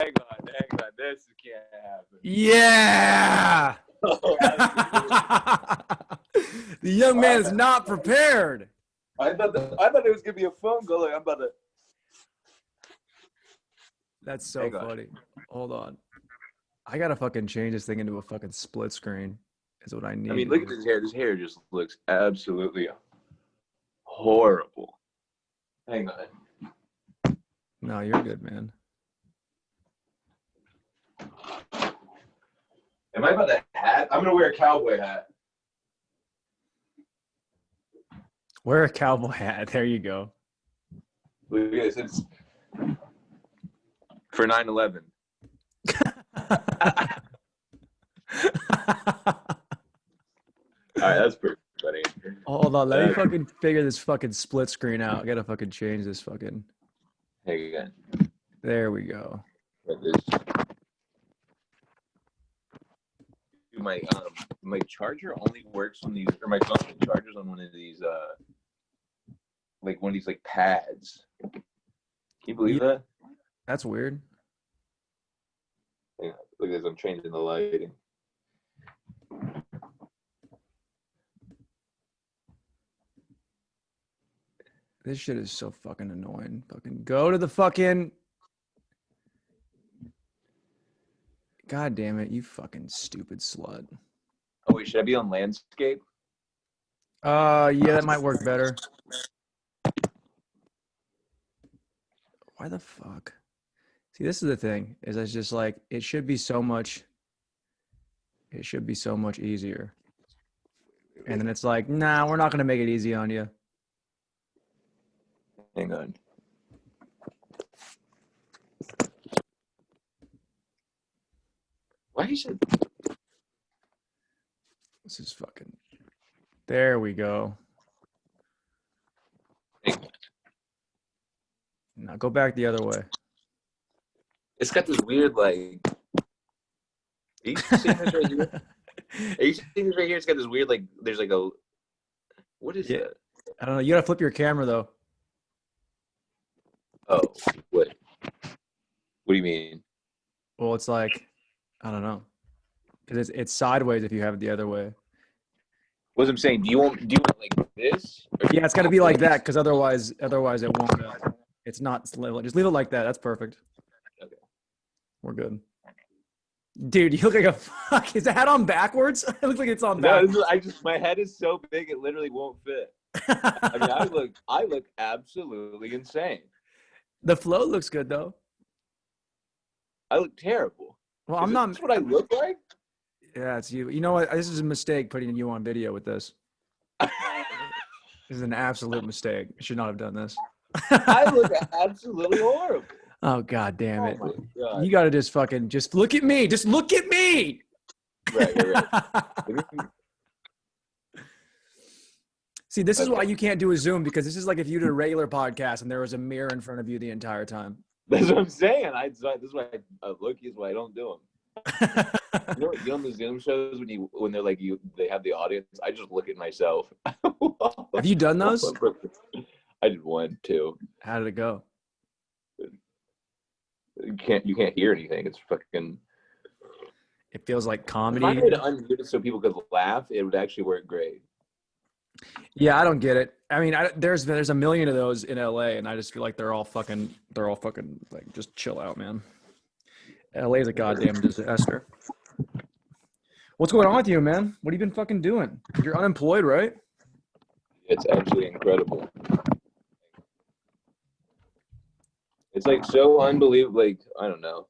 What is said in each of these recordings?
hang on. This can't happen. Yeah. The young man is not prepared. I thought it was gonna be a phone call. Like, I'm about to. That's so funny. Hold on. I gotta fucking change this thing into a fucking split screen. Is what I need. I mean, look at his hair. His hair just looks absolutely horrible. Hang on. No, you're good, man. Am I about to hat? I'm gonna wear a cowboy hat. Wear a cowboy hat. There you go. Look at this. It's for 9/11. All right, that's pretty funny. Hold on, let me fucking figure this fucking split screen out. I gotta fucking change this fucking. Hang on. There we go. My charger only works on these, or my phone chargers on one of these, like one of these like pads. Can you believe that? That's weird. Yeah, look at this. I'm changing the lighting. This shit is so fucking annoying. Fucking go to the fucking. God damn it, you fucking stupid slut. Oh wait, should I be on landscape? Yeah, that might work better. Why the fuck? See, this is the thing, is it's just like, it should be so much easier. And then it's like, nah, we're not going to make it easy on you. Hang on. Why is it? This is fucking. There we go. Now go back the other way. It's got this weird like. Are you seeing this right here? Are you seeing this right here? It's got this weird like. There's like a. What is that? I don't know. You gotta flip your camera though. Oh, what? What do you mean? Well, it's like, I don't know, because it's sideways if you have it the other way. What I'm saying, do you want like this? Yeah, it's got to be like that, because otherwise it won't. It's not. Just leave it like that. That's perfect. Okay, we're good. Dude, you look like a fuck. Is the hat on backwards? It looks like it's on backwards. No, my head is so big it literally won't fit. I mean, I look absolutely insane. The float looks good though. I look terrible. Well, I'm not. That's what I look like. Yeah, it's you. You know what? This is a mistake putting you on video with this. This is an absolute mistake. I should not have done this. I look absolutely horrible. Oh, God damn it. Oh God. You got to just look at me. Just look at me. Right. See, this is why you can't do a Zoom, because this is like if you did a regular podcast and there was a mirror in front of you the entire time. That's what I'm saying. This is why I don't do them. You know on the Zoom shows when they're like they have the audience. I just look at myself. Have you done those? I did one too. How did it go? You can't hear anything. It's fucking. It feels like comedy. If I could unmute it so people could laugh, it would actually work great. Yeah, I don't get it. I mean, there's a million of those in LA, and I just feel like they're all fucking like, just chill out, man. LA is a goddamn disaster. What's going on with you, man? What have you been fucking doing? You're unemployed, right? It's actually incredible. It's like so unbelievable. Like, I don't know.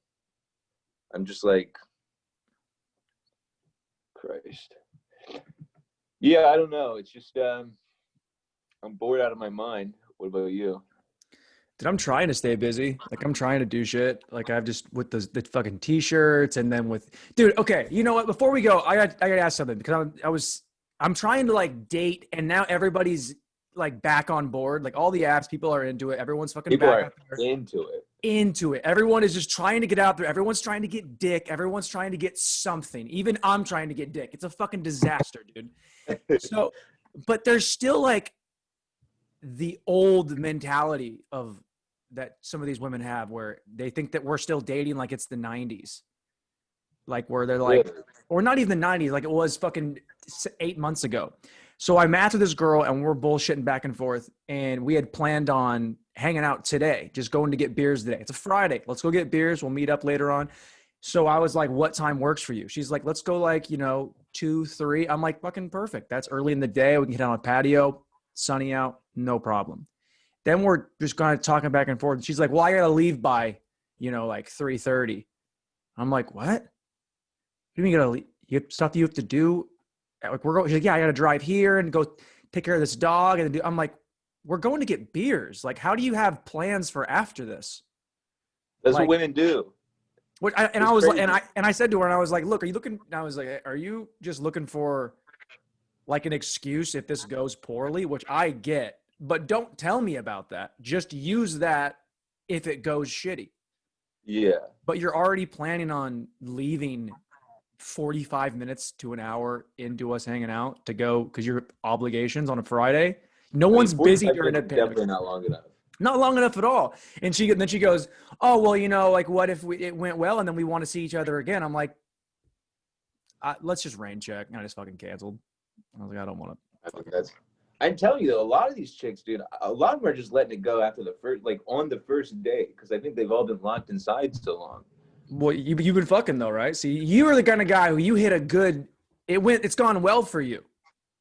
I'm just like, Christ. Yeah, I don't know. It's just I'm bored out of my mind. What about you? Dude, I'm trying to stay busy. Like, I'm trying to do shit. Like, I've just with the fucking t-shirts, and then with dude. Okay, you know what? Before we go, I got to ask something, because I'm trying to like date, and now everybody's like back on board. Like, all the apps, people are into it. Everyone's fucking people back are out there. into it. Everyone is just trying to get out there. Everyone's trying to get dick. Everyone's trying to get something. Even I'm trying to get dick. It's a fucking disaster, dude. So, but there's still like the old mentality of that some of these women have where they think that we're still dating like it's the 90s. Like where they're like, Really? or not even the 90s, like it was fucking 8 months ago. So I matched with this girl and we're bullshitting back and forth. And we had planned on hanging out today, just going to get beers today. It's a Friday. Let's go get beers. We'll meet up later on. So I was like, what time works for you? She's like, let's go like, 2, 3. I'm like, fucking perfect. That's early in the day. We can get on a patio, sunny out, no problem. Then we're just kind of talking back and forth. She's like, well, I got to leave by, like 3:30. I'm like, what? You mean you have stuff you have to do? Like she's like, yeah, I got to drive here and go take care of this dog. I'm like, we're going to get beers. Like, how do you have plans for after this? That's like, what women do. I said to her, and I was like, look, are you looking? And I was like, are you just looking for like an excuse if this goes poorly? Which I get, but don't tell me about that. Just use that if it goes shitty. Yeah. But you're already planning on leaving 45 minutes to an hour into us hanging out to go because your obligations on a Friday. No one's busy during a pandemic. Definitely not long enough. Not long enough at all. And then she goes, oh, well, like what if it went well and then we want to see each other again? I'm like, let's just rain check. And I just fucking canceled. I was like, I don't want to. I'm telling you though, a lot of these chicks, dude, a lot of them are just letting it go after the first, like on the first day, because I think they've all been locked inside so long. Well, you've been fucking though, right? See, you are the kind of guy who you hit a good. It's gone well for you.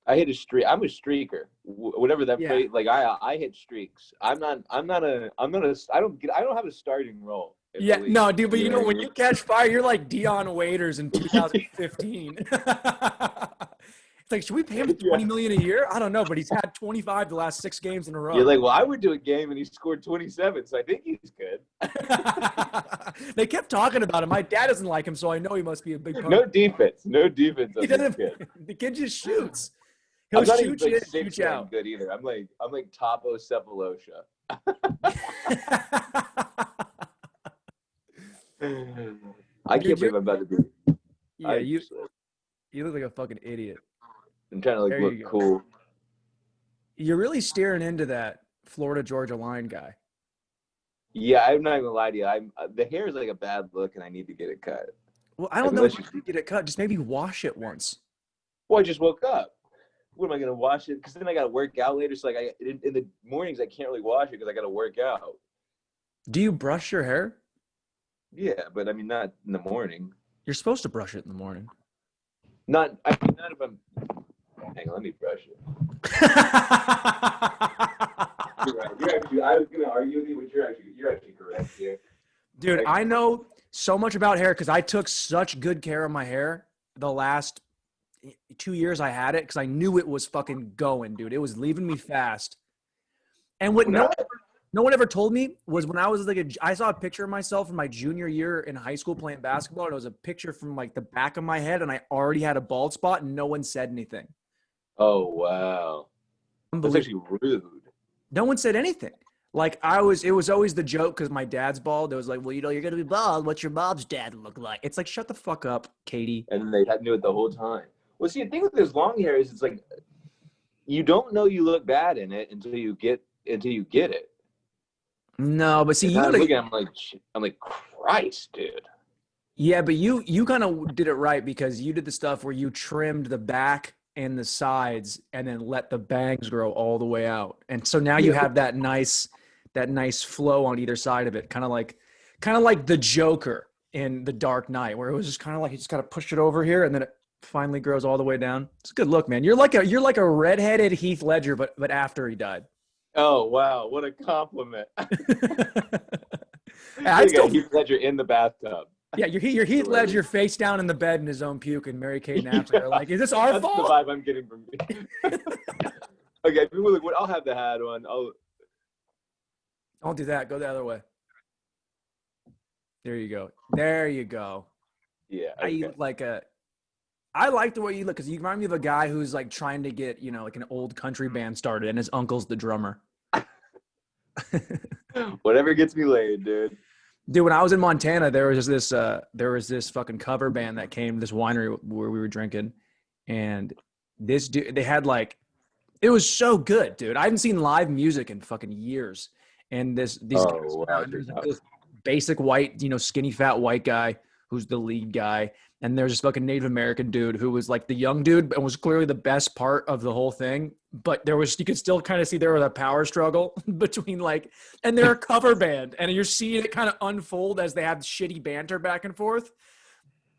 I hit a streak. I'm a streaker. Whatever that phrase, like I hit streaks. I don't have a starting role. Yeah, no, dude, but when you catch fire, you're like Deion Waiters in 2015. It's like, should we pay him $20 million a year? I don't know, but he's had 25 the last 6 games in a row. You're like, well, I would do a game and he scored 27, so I think he's good. They kept talking about him. My dad doesn't like him, so I know he must be a big punk. No defense. The kid just shoots. He'll shoot you and shoot you out. Good either. I'm like Topo Cephalosha. I can't believe I'm about to be. Yeah, you look like a fucking idiot. I'm trying to look cool. You're really steering into that Florida Georgia line guy. Yeah, I'm not gonna lie to you. The hair is like a bad look, and I need to get it cut. Well, I don't know if you can get it cut. Just maybe wash it once. Well, I just woke up. What am I gonna wash it? Because then I gotta work out later. So like, in the mornings I can't really wash it because I gotta work out. Do you brush your hair? Yeah, but I mean not in the morning. You're supposed to brush it in the morning. Not if I'm. Hang on, let me brush it. You're right. I was gonna argue with you, but you're actually correct here. Dude, I know so much about hair because I took such good care of my hair the last 2 years I had it because I knew it was fucking going, dude. It was leaving me fast. And what no one ever told me was when I was like I saw a picture of myself in my junior year in high school playing basketball, and it was a picture from like the back of my head, and I already had a bald spot, and no one said anything. Oh wow, that's actually rude. No one said anything. Like it was always the joke because my dad's bald. It was like, well, you're gonna be bald. What's your mom's dad look like? It's like, shut the fuck up, Katie. And they knew it the whole time. Well, see, the thing with this long hair is it's like you don't know you look bad in it until you get it. No, but see, I'm like, Christ, dude. Yeah, but you kind of did it right because you did the stuff where you trimmed the back and the sides and then let the bangs grow all the way out. And so now you have that nice flow on either side of it. Kind of like the Joker in The Dark Knight, where it was just kind of like, you just got to push it over here and then it finally grows all the way down. It's a good look, man. You're like a redheaded Heath Ledger, but after he died. Oh, wow. What a compliment. I still Heath Ledger in the bathtub. Yeah, your Heath Ledger face down in the bed in his own puke, and Mary-Kate and Ashley are like, "Is this our fault?" That's the vibe I'm getting from you. Okay, I'll have the hat on. Don't do that. Go the other way. There you go. There you go. Yeah. Okay. You look like I like the way you look because you remind me of a guy who's like trying to get like an old country band started, and his uncle's the drummer. Whatever gets me laid, dude. Dude, when I was in Montana, there was this fucking cover band that came to this winery where we were drinking, and this dude, they had like, it was so good, dude. I haven't seen live music in fucking years, And these guys, Oh, wow. and there's like this basic white, skinny fat white guy who's the lead guy, and there's this fucking Native American dude who was like the young dude and was clearly the best part of the whole thing. But you could still kind of see there was a power struggle between and they're a cover band, and you're seeing it kind of unfold as they have shitty banter back and forth.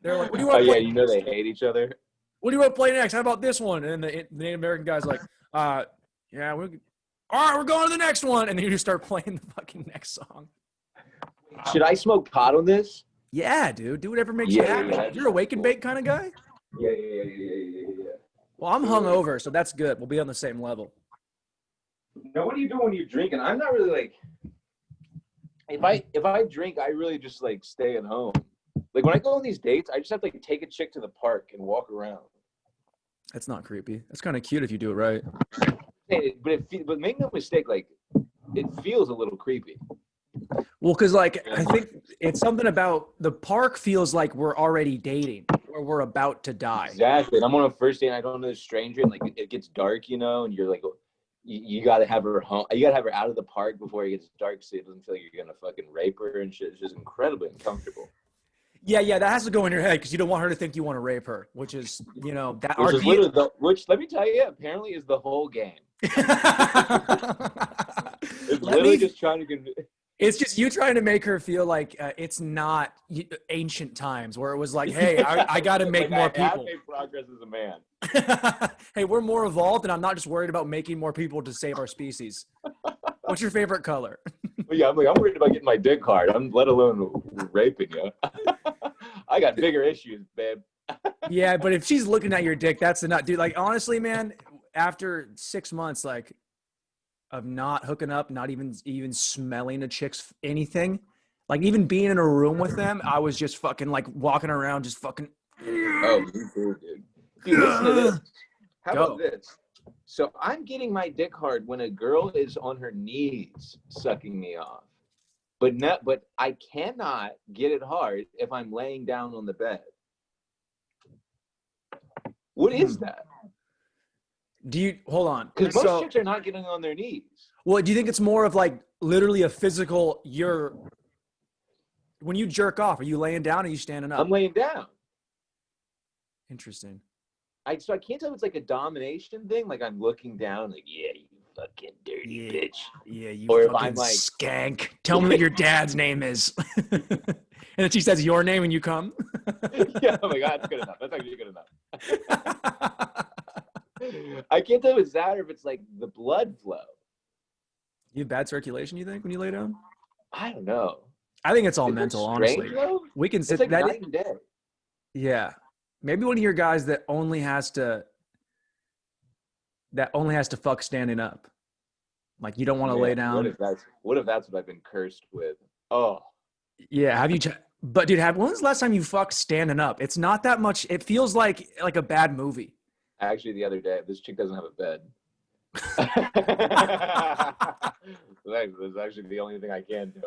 They're like, "What do you want to play?" Yeah, they hate each other. What do you want to play next? How about this one? And the Native American guy's like, yeah, all right, we're going to the next one. And then you just start playing the fucking next song. Should I smoke pot on this? Yeah, dude. Do whatever makes you happy. Yeah, You're a wake and bake kind of guy? Yeah. Well, I'm hungover, so that's good. We'll be on the same level. Now, what do you do when you're drinking? I'm not really if I drink, I really just stay at home. Like when I go on these dates, I just have to take a chick to the park and walk around. That's not creepy. That's kind of cute if you do it right. But make no mistake, it feels a little creepy. Well, because I think it's something about the park feels like we're already dating or we're about to die. Exactly. And I'm on a first date and I don't know this stranger and it gets dark, and you're you gotta have her home. You gotta have her out of the park before it gets dark so it doesn't feel like you're gonna fucking rape her and shit. It's just incredibly uncomfortable. Yeah, that has to go in your head because you don't want her to think you want to rape her, which is, which let me tell you, apparently is the whole game. It's literally just trying to It's just you trying to make her feel like it's not ancient times where it was like, hey, I got to make more people. I have made progress as a man. Hey, we're more evolved, and I'm not just worried about making more people to save our species. What's your favorite color? Yeah, I'm worried about getting my dick hard. Let alone raping you. I got bigger issues, babe. Yeah, but if she's looking at your dick, that's enough, dude. Honestly, man, after 6 months, of not hooking up, not even smelling a chick's anything, even being in a room with them, I was just fucking walking around, just fucking. Oh, me too, dude. Dude, listen to this. How about this? So I'm getting my dick hard when a girl is on her knees sucking me off, but I cannot get it hard if I'm laying down on the bed. What is that? Do you hold on? Because most chicks are not getting on their knees. Well, do you think it's more of literally a physical? When you jerk off, are you laying down or are you standing up? I'm laying down. Interesting. So I can't tell if it's a domination thing. I'm looking down, yeah, you fucking dirty bitch. Yeah, you or fucking if I'm skank. Tell me what your dad's name is. And then she says your name and you come. Yeah, oh my God, that's good enough. That's actually good enough. I can't tell if it's that or if it's the blood flow. You have bad circulation, you think, when you lay down? I don't know. I think it's all mental, honestly. Though? We can sit that night and day. Yeah. Maybe one of your guys that only has to fuck standing up. You don't want to lay down. What if that's what I've been cursed with? Oh. Yeah, have you but dude, when was the last time you fucked standing up? It's not that much. It feels like a bad movie. Actually, the other day, this chick doesn't have a bed. That's actually the only thing I can do.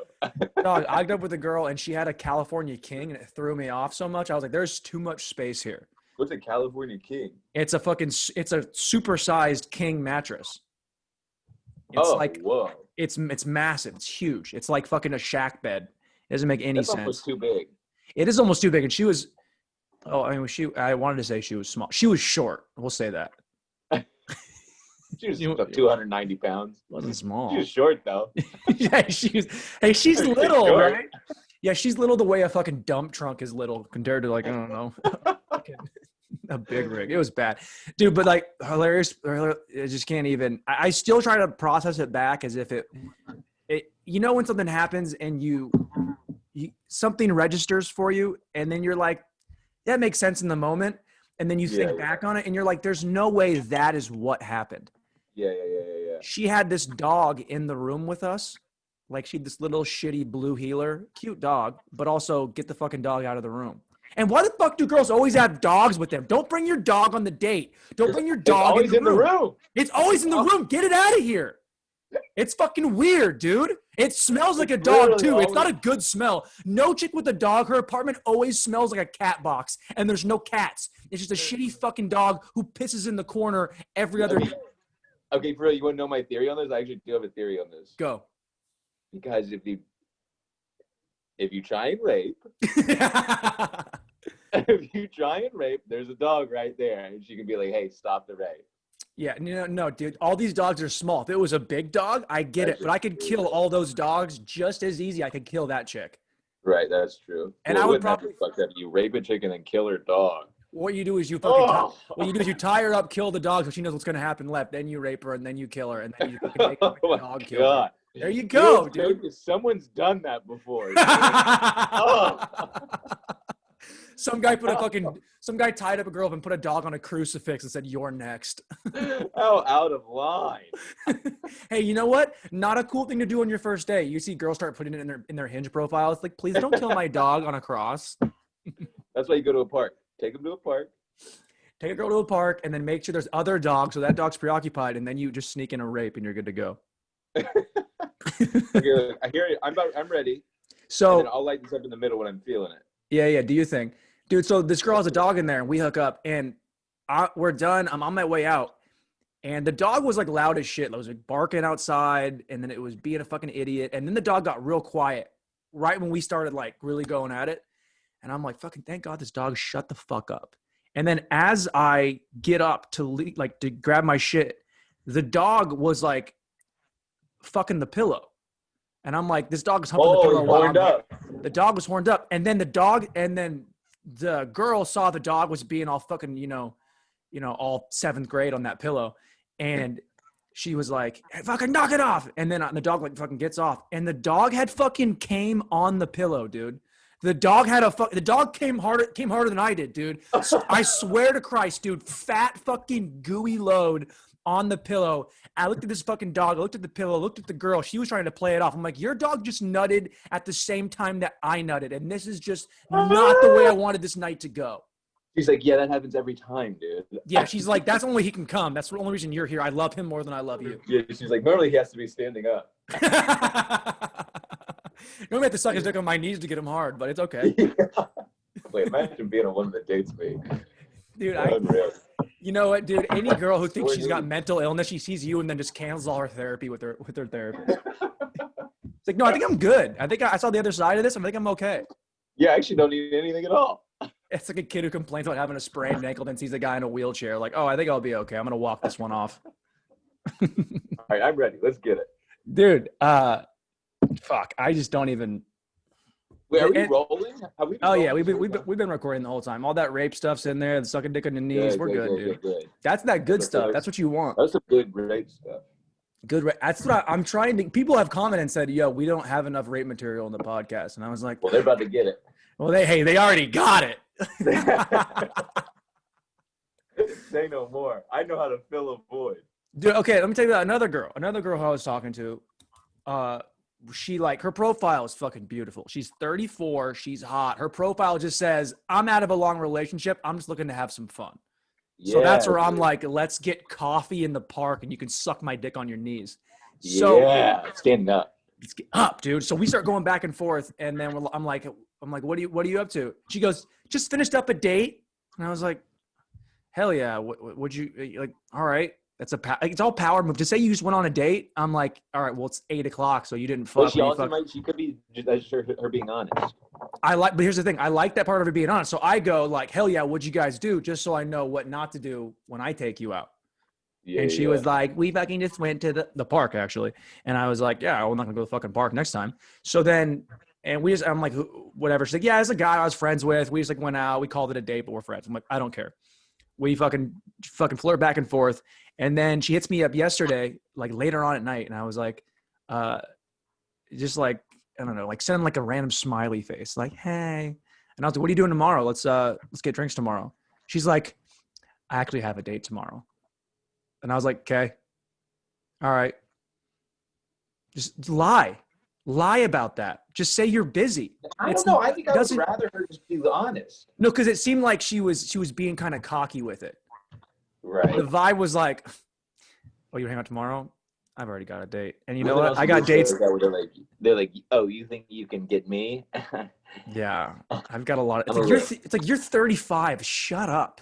Dog, I got up with a girl and she had a California King and it threw me off so much. I was like, there's too much space here. What's a California King? It's a supersized king mattress. It's whoa. It's massive. It's huge. It's like fucking a shack bed. It doesn't make any sense. It's almost too big. It is almost too big. And she was, I wanted to say she was small. She was short. We'll say that. She was 290 pounds. Wasn't small. She was short though. Yeah, she's little, right? Yeah, she's little the way a fucking dump trunk is little compared to I don't know, a big rig. It was bad, dude. But hilarious. I just can't even. I still try to process it back as if it. When something happens and you something registers for you, and then you're like, that makes sense in the moment, and then you think back on it, and you're like, there's no way that is what happened. Yeah. She had this dog in the room with us. She had this little shitty blue heeler, cute dog, but also get the fucking dog out of the room. And why the fuck do girls always have dogs with them? Don't bring your dog on the date. Don't bring your dog in the room. It's always in the room. Get it out of here. It's fucking weird, dude. It smells like a dog too. It's not a good smell. No chick with a dog, her apartment always smells like a cat box, and there's no cats. It's just a shitty fucking dog who pisses in the corner every other day. Okay, for real, you want to know my theory on this? I actually do have a theory on this. Go. Because if you try and rape, if you try and rape, there's a dog right there, and she can be like, "Hey, stop the rape." Yeah, no, dude. All these dogs are small. If it was a big dog, I get it, but I could kill all those dogs just as easy. I could kill that chick. Right, that's true. And well, I would wouldn't probably. That be fucked up? You rape a chick and then kill her dog. What you do is you Oh. what you do is you tie her up, kill the dog, so she knows what's going to happen left. Then you rape her, and then you kill her, and then you fucking make the dog kill her. There you go, dude. Someone's done that before. Oh. Some guy tied up a girl and put a dog on a crucifix and said, "You're next." Oh, out of line. Hey, you know what? Not a cool thing to do on your first day. You see girls start putting it in their Hinge profile. It's like, please don't kill my dog on a cross. That's why you go to a park. Take them to a park. Take a girl to a park and then make sure there's other dogs, so that dog's preoccupied, and then you just sneak in a rape and you're good to go. Okay, I hear you. I'm ready. So and then I'll light this up in the middle when I'm feeling it. Yeah. Do you think, dude? So this girl has a dog in there, and we hook up, and we're done. I'm on my way out, and the dog was like loud as shit. It was like barking outside, and then it was being a fucking idiot, and then the dog got real quiet right when we started like really going at it, and I'm like, fucking thank God this dog shut the fuck up. And then as I get up to to grab my shit, the dog was like fucking the pillow. And I'm like, this dog is humping the pillow while I'm up. The dog was horned up. And then the girl saw the dog was being all fucking, all seventh grade on that pillow. And she was like, hey, fucking knock it off. And then the dog like fucking gets off. And the dog had fucking came on the pillow, dude. The dog came harder than I did, dude. So I swear to Christ, dude, fat fucking gooey load on the pillow. I looked at this fucking dog. I looked at the pillow. Looked at the girl. She was trying to play it off. I'm like, your dog just nutted at the same time that I nutted, and this is just not the way I wanted this night to go. She's like, yeah, that happens every time, dude. Yeah, she's like, that's the only way he can come. That's the only reason you're here. I love him more than I love you. Yeah, she's like, normally he has to be standing up. You don't have to suck his dick on my knees to get him hard, but it's okay. Yeah. Wait, imagine being on one of the dates, me. Dude, you know what, dude? Any girl who thinks she's got mental illness, she sees you and then just cancels all her therapy with her therapist. It's like, no, I think I'm good. I think I saw the other side of this. I think I'm okay. Yeah, I actually don't need anything at all. It's like a kid who complains about having a sprained ankle, then sees a guy in a wheelchair. Like, oh, I think I'll be okay. I'm gonna walk this one off. All right, I'm ready. Let's get it, dude. Fuck, I just don't even. Wait, are we rolling? Yeah, we've been recording the whole time. All that rape stuff's in there. The sucking dick on the knees. We're good, dude. That's that good stuff. That's what you want. That's the good rape stuff. Good. That's what I'm trying to. People have commented and said, "Yo, we don't have enough rape material in the podcast," and I was like, "Well, they're about to get it." Well, they already got it. Say no more. I know how to fill a void. Dude, okay, let me tell you about another girl who I was talking to. She her profile is fucking beautiful. She's 34. She's hot. Her profile just says, I'm out of a long relationship. I'm just looking to have some fun. Yeah, so that's where I'm like, let's get coffee in the park and you can suck my dick on your knees. So yeah, stand up. Let's get up, dude. So we start going back and forth. And then I'm like, what are you up to? She goes, just finished up a date. And I was like, hell yeah. Would you like, all right. It's all power move. To say you just went on a date, I'm like, all right, well, it's 8:00, so you didn't fuck. Well, she could be just her being honest. But here's the thing. I like that part of her being honest. So I go like, hell yeah, what'd you guys do? Just so I know what not to do when I take you out. Yeah, and she was like, we fucking just went to the park, actually. And I was like, yeah, I'm not going to go to the fucking park next time. So then, I'm like, whatever. She's like, yeah, it's a guy I was friends with. We just went out. We called it a date, but we're friends. I'm like, I don't care. We fucking flirt back and forth. And then she hits me up yesterday, like later on at night. And I was like, just like, I don't know, like sending like a random smiley face, like, hey. And I was like, what are you doing tomorrow? Let's get drinks tomorrow. She's like, I actually have a date tomorrow. And I was like, okay. All right. Just lie about that. Just say you're busy. I don't know. I think I would rather her just be honest. No, because it seemed like she was being kind of cocky with it. Right. The vibe was like, oh, you hang out tomorrow? I've already got a date. And you know what? I got dates. They're like, oh, you think you can get me? Yeah. I've got a lot of, it's like you're 35. Shut up.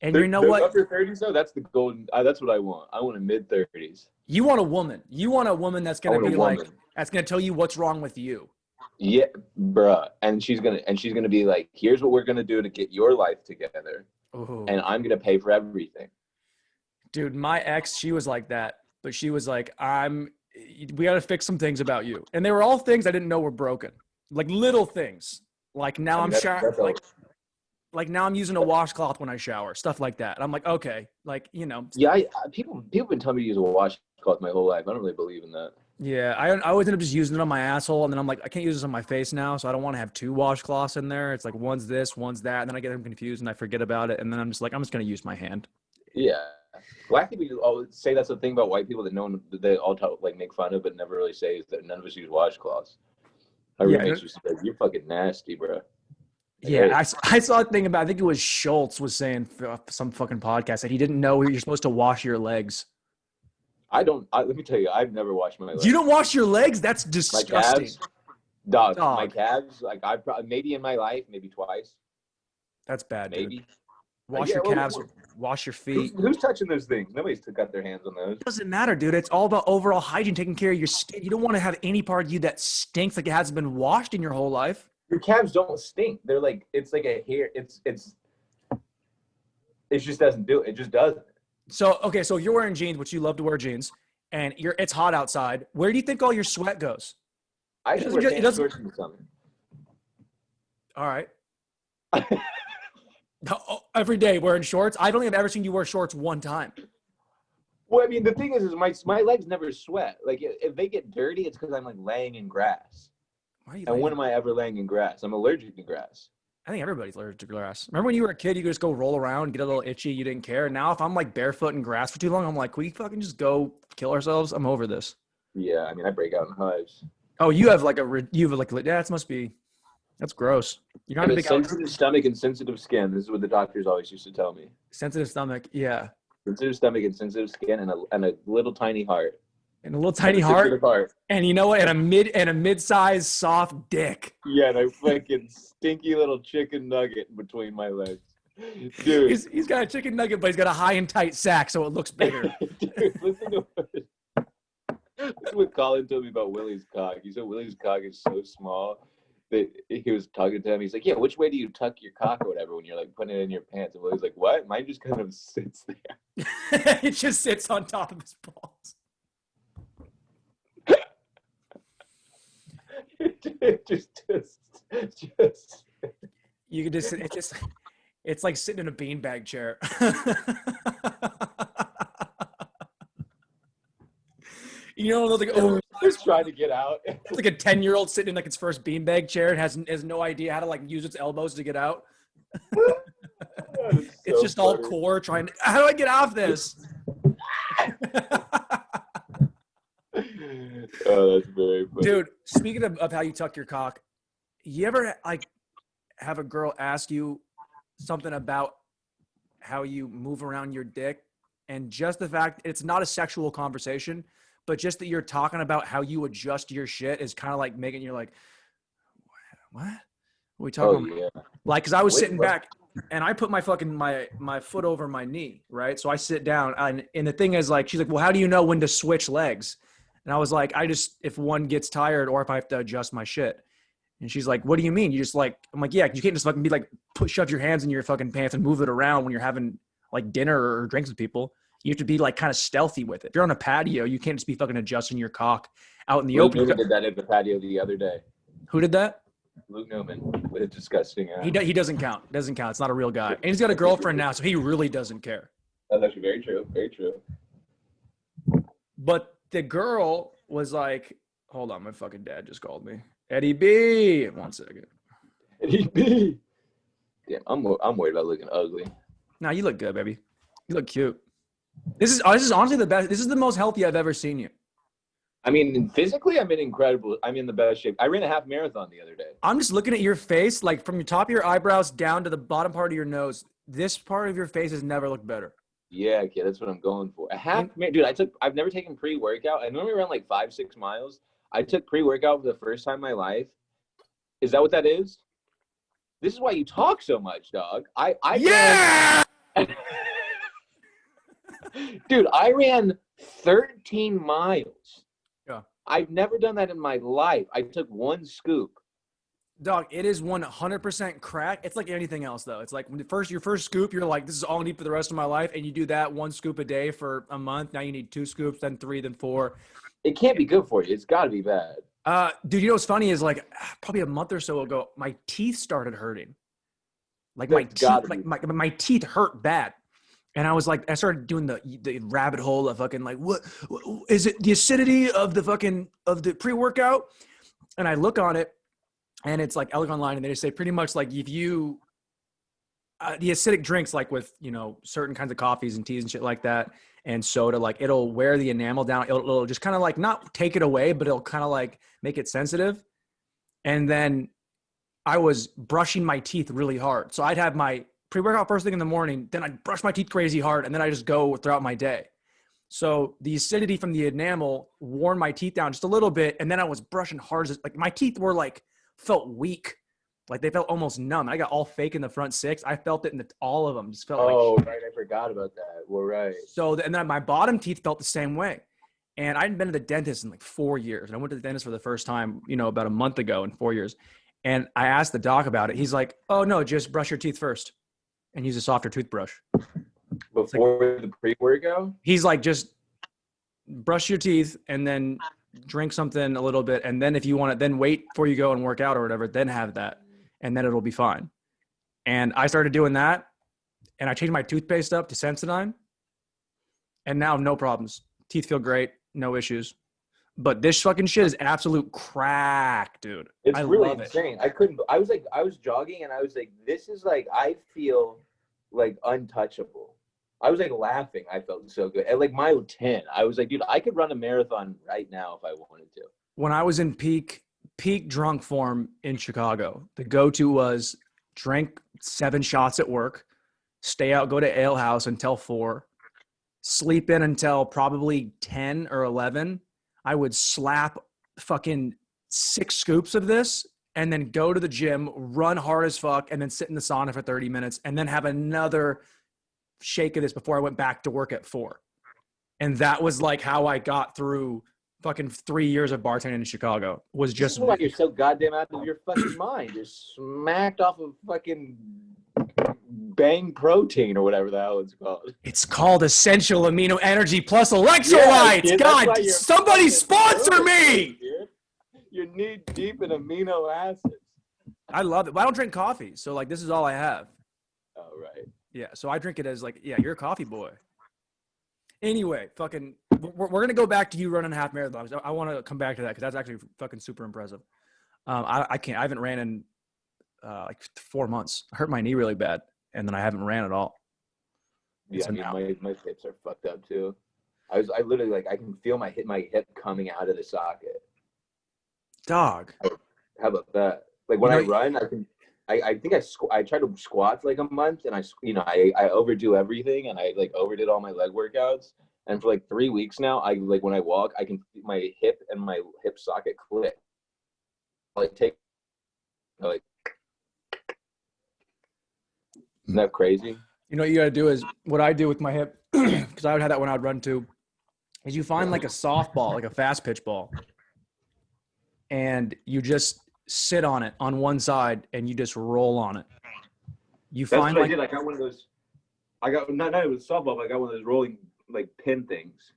And you know what? Upper 30s though, that's the golden. That's what I want. I want a mid 30s. You want a woman. You want a woman that's gonna be like, that's gonna tell you what's wrong with you. Yeah, bruh. And she's gonna be like, here's what we're gonna do to get your life together. Ooh. And I'm gonna pay for everything. Dude, my ex, she was like that, but she was like, we gotta fix some things about you. And they were all things I didn't know were broken. Like little things. Like now I'm like now I'm using a washcloth when I shower, stuff like that. And I'm like, okay, like, you know. Yeah, people have been telling me to use a washcloth my whole life. I don't really believe in that. Yeah, I always end up just using it on my asshole, and then I'm like, I can't use this on my face now, so I don't want to have two washcloths in there. It's like one's this, one's that, and then I get them confused and I forget about it, and then I'm just like, I'm just gonna use my hand. Yeah, black people always say that's the thing about white people that no one they all talk, like make fun of, but never really say is that none of us use washcloths. My roommates used to be like, "You're fucking nasty, bro." Yeah, I saw a thing about, I think it was Schultz was saying some fucking podcast that he didn't know you're supposed to wash your legs. Let me tell you, I've never washed my legs. You don't wash your legs? That's disgusting. Dog. My calves, like I've probably, maybe in my life, maybe twice. That's bad, maybe. Dude. Wash your calves, wash your feet. Who's touching those things? Nobody's got their hands on those. It doesn't matter, dude. It's all about overall hygiene, taking care of your skin. You don't want to have any part of you that stinks like it hasn't been washed in your whole life. Your calves don't stink. They're like, it's like a hair. It just doesn't do it. It just doesn't. So, okay, so if you're wearing jeans, which you love to wear jeans, and it's hot outside, where do you think all your sweat goes? I should wear pants shorts in the summer. All right. Every day wearing shorts? I don't think I've ever seen you wear shorts one time. Well, I mean, the thing is my legs never sweat. Like, if they get dirty, it's because I'm, like, laying in grass. And when am I ever laying in grass? I'm allergic to grass. I think everybody's allergic to grass. Remember when you were a kid, you could just go roll around, get a little itchy, you didn't care. Now if I'm like barefoot in grass for too long, I'm like, can we fucking just go kill ourselves? I'm over this. Yeah, I mean, I break out in hives. Oh, you have like that's gross. You're not a big sensitive stomach and sensitive skin. This is what the doctors always used to tell me. Sensitive stomach, yeah. Sensitive stomach and sensitive skin and a little tiny heart. And a little tiny heart. And you know what? And a mid-sized soft dick. Yeah, and a fucking stinky little chicken nugget between my legs. Dude. He's got a chicken nugget, but he's got a high and tight sack, so it looks bigger. Dude, listen what Colin told me about Willie's cock. He said Willie's cock is so small that he was talking to him. He's like, yeah, which way do you tuck your cock or whatever when you're like putting it in your pants? And Willie's like, what? Mine just kind of sits there. It just sits on top of his balls. You could just it's like sitting in a beanbag chair. You know, like, oh, just trying to get out. It's like a 10-year-old sitting in like its first beanbag chair and has no idea how to like use its elbows to get out. It's just funny. All core trying to, how do I get off this? Oh, that's very funny. Dude, speaking of how you tuck your cock, you ever like have a girl ask you something about how you move around your dick, and just the fact it's not a sexual conversation, but just that you're talking about how you adjust your shit is kind of like making you like, what? What are we talking about? Yeah. Like, cause I was sitting back and I put my fucking, my foot over my knee. Right. So I sit down and the thing is like, she's like, well, how do you know when to switch legs? And I was like, if one gets tired or if I have to adjust my shit. And she's like, what do you mean? You just like, I'm like, yeah, you can't just fucking be like, shove your hands in your fucking pants and move it around when you're having like dinner or drinks with people. You have to be like kind of stealthy with it. If you're on a patio, you can't just be fucking adjusting your cock out in the open. Luke Newman did that at the patio the other day. Who did that? Luke Newman with a disgusting ass. He doesn't count. Doesn't count. It's not a real guy. And he's got a girlfriend now, so he really doesn't care. That's actually very true. Very true. But the girl was like, hold on, my fucking dad just called me. Eddie B. 1 second. Eddie B. Damn, I'm worried about looking ugly. Nah, you look good, baby. You look cute. This is honestly the best. This is the most healthy I've ever seen you. I mean, physically, I'm in the best shape. I ran a half marathon the other day. I'm just looking at your face, like from your top of your eyebrows down to the bottom part of your nose. This part of your face has never looked better. Yeah, okay, that's what I'm going for. Dude, I've never taken pre-workout. I normally run like 5-6 miles. I took pre-workout for the first time in my life. Is that what that is? This is why you talk so much, dog. Yeah! Dude, I ran 13 miles. Yeah. I've never done that in my life. I took one scoop. Dog, it is 100% crack. It's like anything else, though. It's like when your first scoop, you're like, this is all I need for the rest of my life. And you do that one scoop a day for a month. Now you need 2 scoops, then 3, then 4. It can't be good for you. It's got to be bad. Dude, you know what's funny is like probably a month or so ago, my teeth started hurting. Like my teeth hurt bad. And I was like, I started doing the rabbit hole of fucking like, what is it? The acidity of the pre-workout? And I look on it. And it's like, I look online and they say pretty much like if you, the acidic drinks, like with, certain kinds of coffees and teas and shit like that and soda, like it'll wear the enamel down. It'll just kind of like not take it away, but it'll kind of like make it sensitive. And then I was brushing my teeth really hard. So I'd have my pre-workout first thing in the morning, then I'd brush my teeth crazy hard, and then I just go throughout my day. So the acidity from the enamel worn my teeth down just a little bit. And then I was brushing hard. Like my teeth were like, felt weak, like they felt almost numb. I got all fake in the front 6. I felt it in all of them. Just felt right, I forgot about that. Well, right. So and then my bottom teeth felt the same way, and I hadn't been to the dentist in like 4 years. And I went to the dentist for the first time, about a month ago in 4 years. And I asked the doc about it. He's like, "Oh no, just brush your teeth first, and use a softer toothbrush." Before the pre-workout? He's like, just brush your teeth and then drink something a little bit, and then if you want it, then wait before you go and work out or whatever, then have that, and then it'll be fine. And I started doing that, and I changed my toothpaste up to Sensodyne, and now no problems. Teeth feel great, no issues. But this fucking shit is absolute crack, dude. It's really insane. I was jogging and I was like, this is like, I feel like untouchable. I was like laughing. I felt so good. At like mile 10, I was like, dude, I could run a marathon right now if I wanted to. When I was in peak drunk form in Chicago, the go-to was drink 7 shots at work, stay out, go to ale house until 4, sleep in until probably 10 or 11. I would slap fucking 6 scoops of this and then go to the gym, run hard as fuck, and then sit in the sauna for 30 minutes and then have another shake of this before I went back to work at 4. And that was like how I got through fucking 3 years of bartending in Chicago. Was just why you're so goddamn out of your fucking mind. You're smacked off of fucking Bang Protein or whatever the hell it's called. It's called Essential Amino Energy Plus Electrolytes. Yeah, God, somebody sponsor me. Dude. You're knee deep in amino acids. I love it. But I don't drink coffee, so like this is all I have. Oh, right. Yeah, so I drink it as like, yeah, you're a coffee boy. Anyway, fucking, we're going to go back to you running half marathons. I want to come back to that because that's actually fucking super impressive. I haven't ran in like 4 months. I hurt my knee really bad, and then I haven't ran at all. Yeah, I mean, my hips are fucked up too. I literally like, I can feel my hip coming out of the socket. Dog. How about that? Like when I run, I think I tried to squat for like a month, and I overdo everything, and I like overdid all my leg workouts, and for like 3 weeks now, I like when I walk, I can feel my hip and my hip socket click. Like, isn't that crazy? You know what you got to do is what I do with my hip, because I would have that when I'd run too, is you find like a softball, like a fast pitch ball, and you just sit on it on one side and you just roll on it. That's what I did. I got one of those. I got not it was softball, but I got one of those rolling like pin things.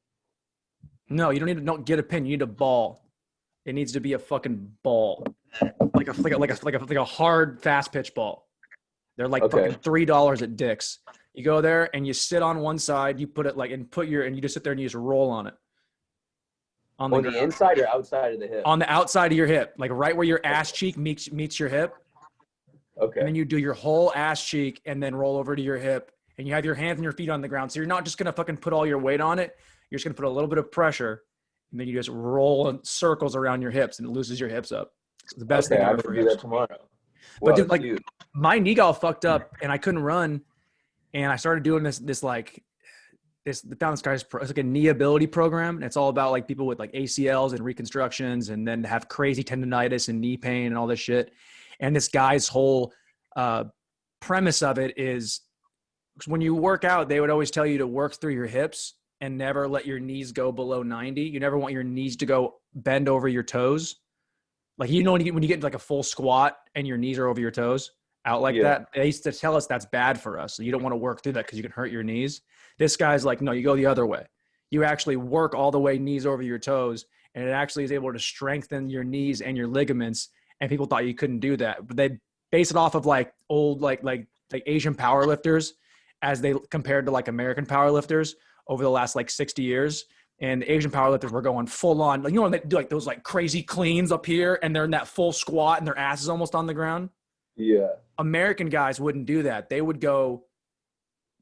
No, you don't need to get a pin. You need a ball. It needs to be a fucking ball, like a hard fast pitch ball. They're like fucking $3 at Dick's. You go there and you sit on one side. You put it like and you just sit there and you just roll on it. On the inside or outside of the hip? On the outside of your hip, like right where your ass cheek meets your hip. Okay. And then you do your whole ass cheek and then roll over to your hip, and you have your hands and your feet on the ground. So you're not just gonna fucking put all your weight on it. You're just gonna put a little bit of pressure, and then you just roll in circles around your hips, and it loosens your hips up. It's the best thing ever. I'm gonna do that tomorrow. But dude, like my knee got fucked up, and I couldn't run, and I started doing this found this guy's, it's like a knee ability program. And it's all about like people with like ACLs and reconstructions and then have crazy tendonitis and knee pain and all this shit. And this guy's whole premise of it is when you work out, they would always tell you to work through your hips and never let your knees go below 90. You never want your knees to go bend over your toes. Like, you know, when you get into like a full squat and your knees are over your toes out like that, they used to tell us that's bad for us. So you don't want to work through that because you can hurt your knees. This guy's like, no, you go the other way. You actually work all the way knees over your toes, and it actually is able to strengthen your knees and your ligaments. And people thought you couldn't do that, but they base it off of like old, like Asian powerlifters as they compared to like American powerlifters over the last like 60 years. And the Asian powerlifters were going full on, like, you know, they do like those like crazy cleans up here and they're in that full squat and their ass is almost on the ground. Yeah. American guys wouldn't do that. They would go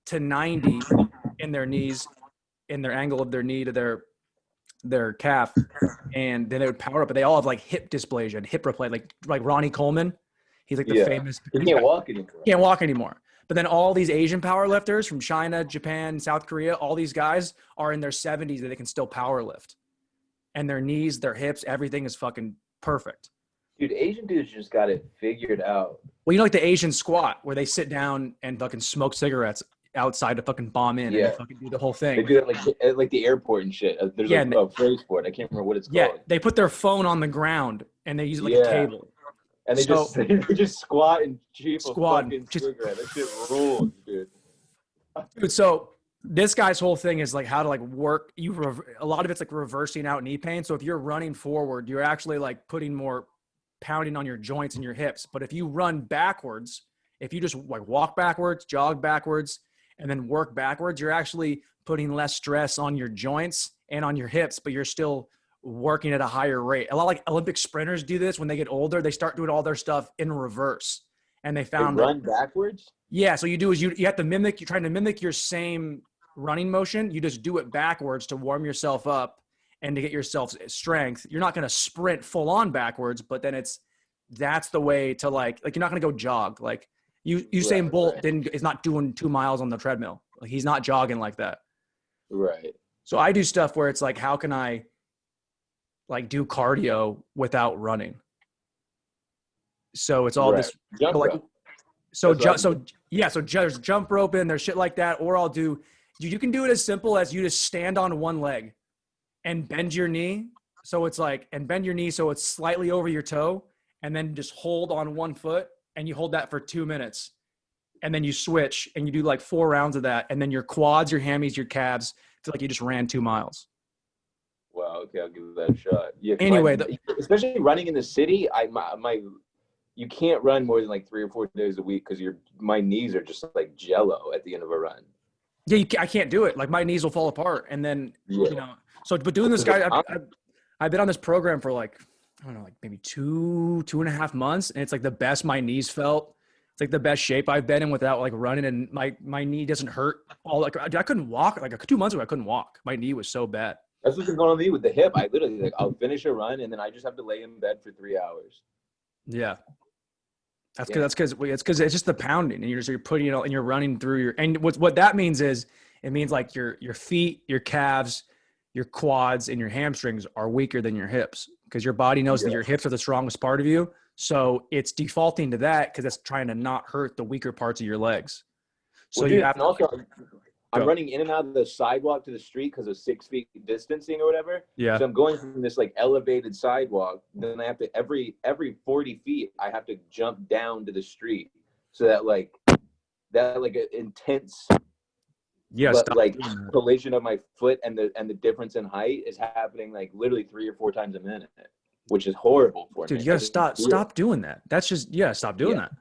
to 90 in their knees, in their angle of their knee to their calf, and then they would power up. But they all have like hip dysplasia and hip replacement, like Ronnie Coleman. He's like the famous. He can't walk anymore. Can't walk anymore. But then all these Asian power lifters from China, Japan, South Korea, all these guys are in their 70s that they can still power lift. And their knees, their hips, everything is fucking perfect. Dude, Asian dudes just got it figured out. Well, you know, like the Asian squat where they sit down and fucking smoke cigarettes outside to fucking bomb in and they fucking do the whole thing. They do it like the airport and shit. There's a phrase for it. I can't remember what it's called. Yeah, they put their phone on the ground and they use it like a table. And they just squat and cheap a fucking cigarette. That shit rules, dude. Dude, so this guy's whole thing is like how to like work. A lot of it's like reversing out knee pain. So if you're running forward, you're actually like putting more pounding on your joints and your hips. But if you run backwards, if you just like walk backwards, jog backwards, and then work backwards, you're actually putting less stress on your joints and on your hips, but you're still working at a higher rate. A lot of like Olympic sprinters do this when they get older. They start doing all their stuff in reverse. And they found run backwards? Yeah. So you do is you have to mimic, you're trying to mimic your same running motion. You just do it backwards to warm yourself up and to get yourself strength. You're not going to sprint full on backwards, but then that's the way to like you're not going to go jog. Like Usain Bolt is not doing 2 miles on the treadmill. Like he's not jogging like that. Right. So I do stuff where it's like, how can I like do cardio without running? So it's all this jump rope. So there's jump rope and there's shit like that. Or you can do it as simple as you just stand on one leg and bend your knee. So it's like, and bend your knee so it's slightly over your toe, and then just hold on one foot and you hold that for 2 minutes. And then you switch and you do like 4 rounds of that. And then your quads, your hammies, your calves feel like you just ran 2 miles. Wow. Okay. I'll give that a shot. Yeah. Anyway, especially running in the city, you can't run more than like 3 or 4 days a week because my knees are just like jello at the end of a run. Yeah, I can't do it. Like my knees will fall apart, and then but doing this guy, I've been on this program for like I don't know, like maybe 2.5 months, and it's like the best my knees felt. It's like the best shape I've been in without like running, and my knee doesn't hurt. I couldn't walk like 2 months ago. I couldn't walk. My knee was so bad. That's what's been going on with me with the hip. I literally I'll finish a run and then I just have to lay in bed for 3 hours. Yeah. That's because it's just the pounding, and you're putting it all, and you're running through and what that means is it means like your feet, your calves, your quads, and your hamstrings are weaker than your hips because your body knows that your hips are the strongest part of you. So it's defaulting to that because it's trying to not hurt the weaker parts of your legs. So you have to. I'm running in and out of the sidewalk to the street because of 6 feet distancing or whatever. Yeah. So I'm going from this like elevated sidewalk. Then I have to every 40 feet, I have to jump down to the street. So that an intense, collision of my foot and the difference in height is happening like literally 3 or 4 times a minute, which is horrible for me. Dude, you gotta stop doing that. That's just stop doing that.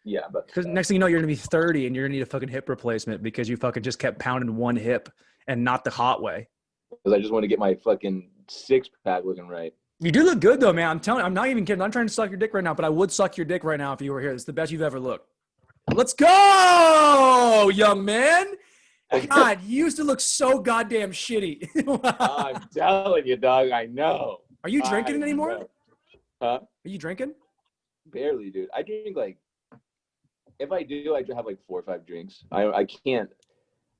Yeah, but because next thing you know, you're gonna be 30 and you're gonna need a fucking hip replacement because you fucking just kept pounding one hip and not the hot way. Because I just want to get my fucking 6-pack looking right. You do look good though, man. I'm telling you, I'm not even kidding. I'm not trying to suck your dick right now, but I would suck your dick right now if you were here. It's the best you've ever looked. Let's go, young man. God, you used to look so goddamn shitty. I'm telling you, dog. I know. Are you drinking anymore? Huh? Are you drinking? Barely, dude. I drink like. If I do, I have like 4 or 5 drinks. I can't.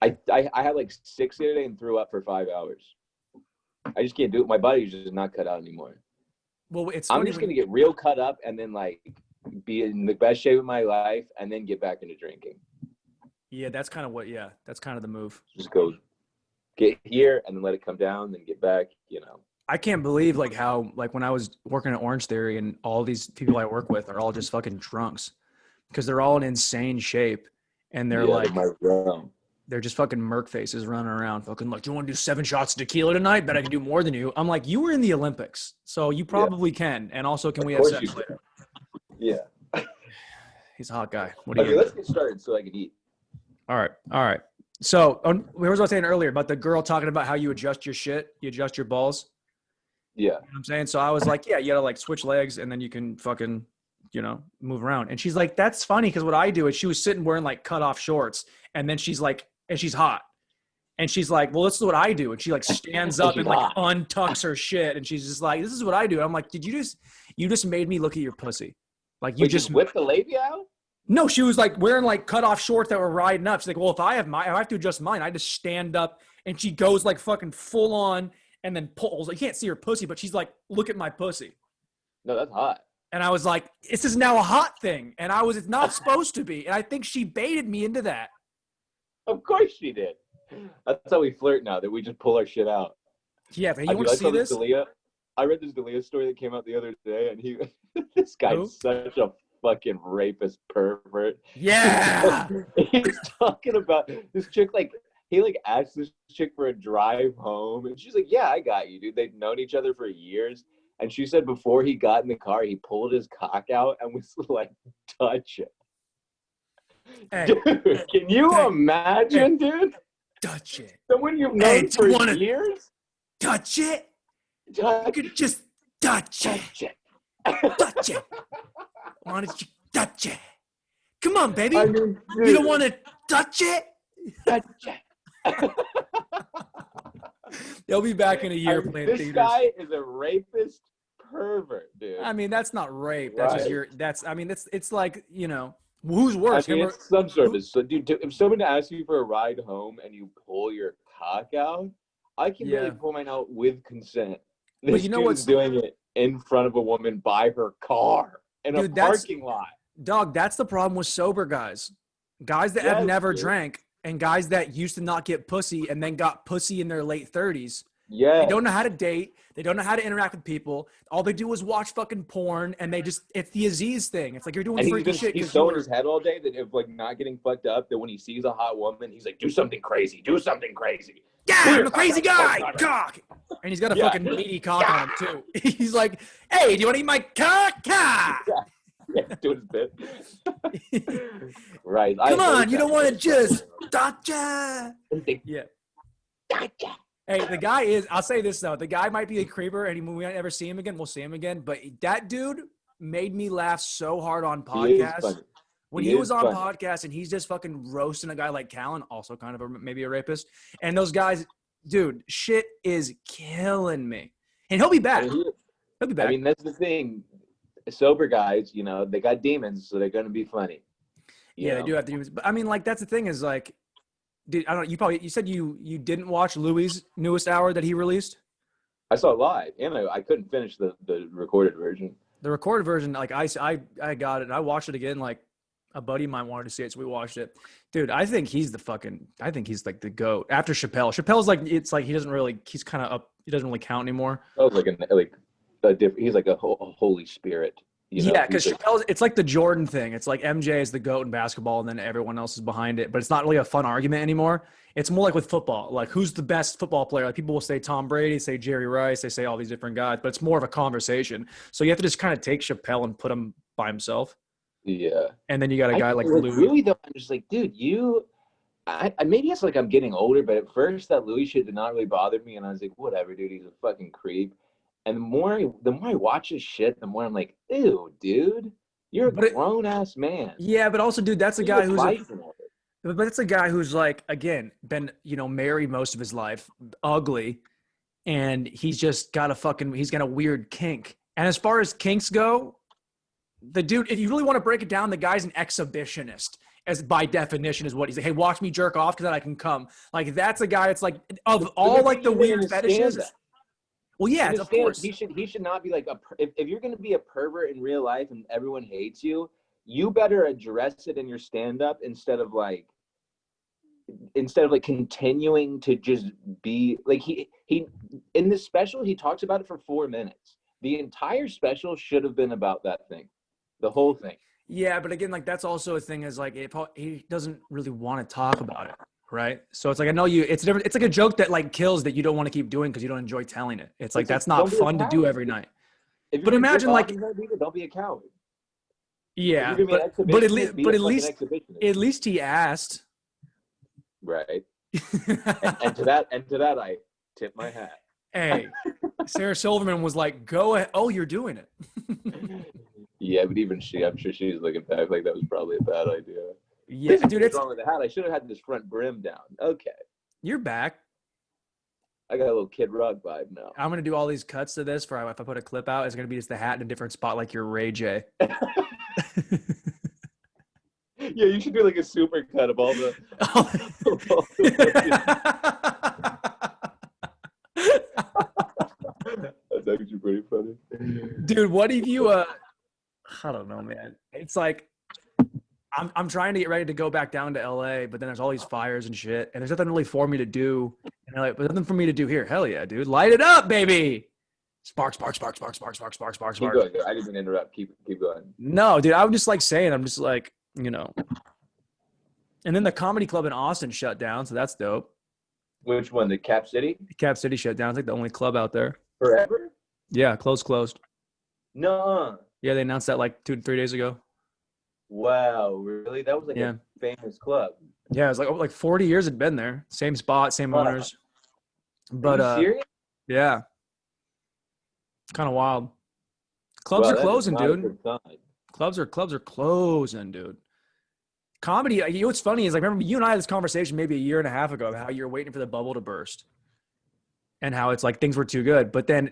I had like 6 the other day and threw up for 5 hours. I just can't do it. My body's just not cut out anymore. Well, I'm just gonna get real cut up and then like be in the best shape of my life and then get back into drinking. Yeah, that's kind of what. Yeah, that's kind of the move. Just go get here and then let it come down, then get back, you know. I can't believe like how like when I was working at Orange Theory and all these people I work with are all just fucking drunks because they're all in insane shape and they're like they're just fucking merc faces running around fucking like, do you want to do 7 shots of tequila tonight? Bet I can do more than you. I'm like, you were in the Olympics, so you probably can. And also, can we have sex later? Yeah. He's a hot guy. What do you? Okay, let's get started so I can eat. All right. So, what was I saying earlier about the girl talking about how you adjust your shit, you adjust your balls? Yeah. You know what I'm saying? So I was like, yeah, you gotta like switch legs and then you can fucking, you know, move around. And she's like, that's funny because what I do is she was sitting wearing like cut off shorts and then she's like, and she's hot. And she's like, well, this is what I do. And she like stands up and like untucks her shit. And she's just like, this is what I do. And I'm like, you just made me look at your pussy. Like you just whipped the labia out? No, she was like wearing like cut off shorts that were riding up. She's like, well, if I have to adjust mine, I just stand up. And she goes like fucking full on and then pulls. You can't see her pussy, but she's like, look at my pussy. No, that's hot. And I was like, this is now a hot thing. And it's not supposed to be. And I think she baited me into that. Of course she did. That's how we flirt now, that we just pull our shit out. Yeah, but you want to see this? I read this D'Elia story that came out the other day, and this guy's such a fucking rapist pervert. Yeah. He's talking about this chick, like, he like asked this chick for a drive home, and she's like, yeah, I got you, dude. They'd known each other for years. And she said before he got in the car, he pulled his cock out and was like, touch it. Hey, dude, can you imagine, dude? Touch it. Someone you've known for years? Touch it? You could just touch it. Touch it. Why don't you touch it? Come on, baby. You don't want to touch it? Touch it. They'll be back in a year playing this theaters. This guy is a rapist pervert, dude. I mean, that's not rape. That's just it's like, you know, who's worse? I mean, it's some service. So, dude, if someone asks you for a ride home and you pull your cock out, I can really pull mine out with consent. This you know what's doing it in front of a woman by her car in a parking lot. Dog, that's the problem with sober guys. Guys that have never drank and guys that used to not get pussy and then got pussy in their late 30s. Yeah. They don't know how to date. They don't know how to interact with people. All they do is watch fucking porn, and it's the Aziz thing. It's like you're doing freaky shit. He's so in his head all day that if like not getting fucked up, that when he sees a hot woman, he's like, do something crazy. Do something crazy. Yeah, I'm a crazy guy. Cock. And he's got a fucking meaty cock on him too. He's like, hey, do you want to eat my cock? Yeah, doing his bit. Right. Come on, you don't want to just gotcha. Yeah. Gotcha. Hey, the guy is, I'll say this though, the guy might be a creeper and we might never see him again. We'll see him again. But that dude made me laugh so hard on podcasts. When he was on podcasts and he's just fucking roasting a guy like Callan, also kind of maybe a rapist. And those guys, dude, shit is killing me. And he'll be back. He'll be back. I mean, that's the thing. Sober guys, you know, they got demons, so they're going to be funny. Yeah, they do have demons. But I mean, like, that's the thing is like, dude, I don't know. You said you didn't watch Louis' newest hour that he released? I saw it live, and I couldn't finish the recorded version. The recorded version, like I got it, and I watched it again. Like a buddy of mine wanted to see it, so we watched it. Dude, I think he's like the GOAT after Chappelle. Chappelle's like, it's like he's kind of up. He doesn't really count anymore. Oh, he's like a holy spirit. You know? Yeah, because Chappelle's, it's like the Jordan thing. It's like MJ is the GOAT in basketball, and then everyone else is behind it. But it's not really a fun argument anymore. It's more like with football. Like, who's the best football player? Like, people will say Tom Brady, say Jerry Rice, they say all these different guys. But it's more of a conversation. So you have to just kind of take Chappelle and put him by himself. Yeah. And then you got a guy like Louis. Louis, though, I'm just like, dude, maybe it's like I'm getting older, but at first that Louis shit did not really bother me. And I was like, whatever, dude, he's a fucking creep. And the more I watch his shit, the more I'm like, ew, dude, you're a grown-ass man. Yeah, but also, dude, that's a guy but it's a guy who's like, again, been, you know, married most of his life, ugly, and he's just got he's got a weird kink. And as far as kinks go, the dude, if you really want to break it down, the guy's an exhibitionist. As by definition is what he's like, hey, watch me jerk off because then I can come. Like, that's a guy, it's like, of all like the weird fetishes. Well, yeah, of course. He should not be like if you're going to be a pervert in real life and everyone hates you, you better address it in your stand-up instead of like instead of like continuing to just be like he in this special he talks about it for 4 minutes. The entire special should have been about that thing, the whole thing. Yeah, but again, like that's also a thing is like he doesn't really want to talk about it, right? So it's like I know you. It's different. It's like a joke that like kills that you don't want to keep doing because you don't enjoy telling it. It's like that's not fun to do every night. But imagine like don't be a coward. Yeah, but at least he asked. Right. and to that I tip my hat. Hey, Sarah Silverman was like, "Go ahead." Oh, you're doing it. Yeah, but even I'm sure she's looking back like that was probably a bad idea. Yeah, dude, what's wrong with the hat? I should have had this front brim down. Okay, you're back. I got a little Kid Rock vibe now. I'm gonna do all these cuts to this for if I put a clip out. It's gonna be just the hat in a different spot, like your Ray J. Yeah, you should do like a super cut of all the. That's actually pretty funny. Dude, what if you I don't know, man. It's like I'm trying to get ready to go back down to LA, but then there's all these fires and shit, and there's nothing really for me to do. And I'm like, but nothing for me to do here. Hell yeah, dude. Light it up, baby. Spark, spark, spark, spark, spark, spark, spark, spark, spark. Keep going. I didn't interrupt. Keep going. No, dude. I'm just like saying, I'm just like, you know. And then the comedy club in Austin shut down, so that's dope. Which one? The Cap City? Cap City shut down. It's like the only club out there. Forever? Yeah, closed. No. Yeah, they announced that like 2 to 3 days ago. Wow, really? That was like a famous club. Yeah, it was like 40 years it'd been there. Same spot, same owners. But are you serious? Yeah. Kind of wild. Clubs are closing, dude. Clubs are closing, dude. Comedy, you know what's funny is like remember you and I had this conversation maybe a year and a half ago about how you're waiting for the bubble to burst. And how it's like things were too good. But then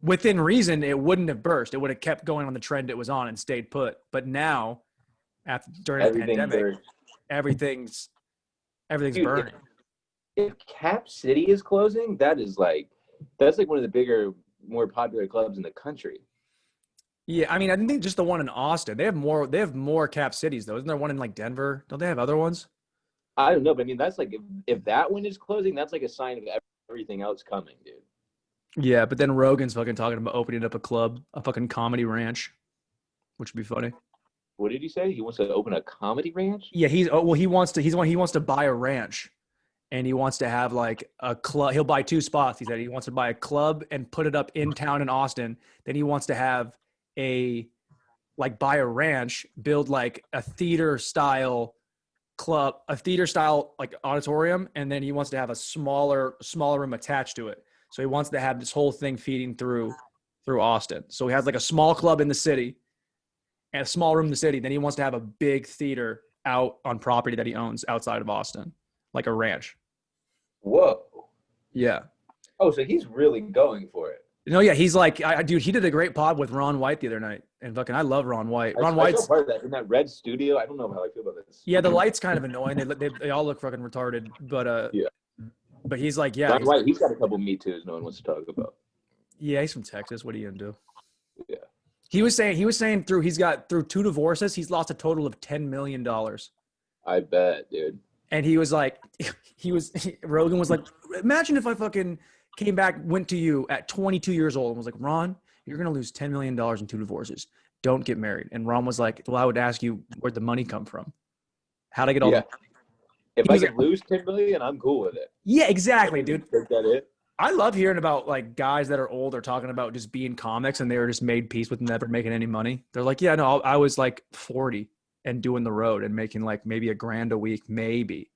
within reason, it wouldn't have burst. It would have kept going on the trend it was on and stayed put. But now, during the pandemic, everything's burning. If Cap City is closing, that's like one of the bigger, more popular clubs in the country. Yeah, I mean, I think just the one in Austin. They have more Cap Cities though. Isn't there one in like Denver? Don't they have other ones? I don't know, but I mean, that's like if that one is closing, that's like a sign of everything else coming, dude. Yeah, but then Rogan's fucking talking about opening up a club, a fucking comedy ranch, which would be funny. What did he say? He wants to open a comedy ranch? Yeah, he wants to buy a ranch, and he wants to have like a club. He'll buy 2 spots. He said he wants to buy a club and put it up in town in Austin. Then he wants to have buy a ranch, build like a theater style club, a theater style like auditorium, and then he wants to have a smaller room attached to it. So he wants to have this whole thing feeding through Austin. So he has like a small club in the city and a small room in the city. Then he wants to have a big theater out on property that he owns outside of Austin, like a ranch. Whoa. Yeah. Oh, so he's really going for it. No, yeah, he's like, dude, he did a great pod with Ron White the other night. And fucking, I love Ron White. Ron White's part of that in that red studio. I don't know how I feel about this. Yeah, the light's kind of annoying. They all look fucking retarded. But yeah. But he's like, yeah. Ron White, he's got a couple Me Too's no one wants to talk about. Yeah, he's from Texas. What are you gonna do? Yeah. He was saying through 2 divorces, he's lost a total of $10 million. I bet, dude. And he was like, Rogan was like, imagine if I fucking came back, went to you at 22 years old and was like, Ron, you're going to lose $10 million in 2 divorces. Don't get married. And Ron was like, well, I would ask you where'd the money come from? How'd I get all the If I could lose $10 million, I'm cool with it. Yeah, exactly, dude. Is that it? I love hearing about like guys that are old or talking about just being comics and they were just made peace with never making any money. They're like, yeah, no, I was like 40 and doing the road and making like maybe $1,000 a week, maybe.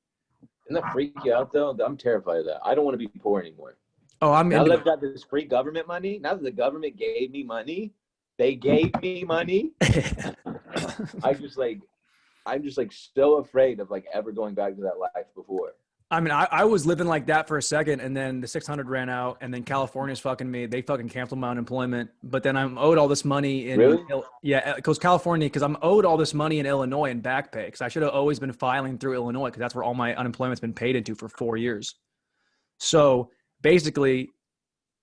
Doesn't that freak you out though? I'm terrified of that. I don't want to be poor anymore. Oh, now that I've got this free government money, now that the government gave me money, they gave me money. I'm just like so afraid of like ever going back to that life before. I mean, I was living like that for a second, and then the 600 ran out, and then California's fucking me. They fucking canceled my unemployment, but then I'm owed all this money in really? Because I'm owed all this money in Illinois in back pay, because I should have always been filing through Illinois, because that's where all my unemployment's been paid into for 4 years. So basically,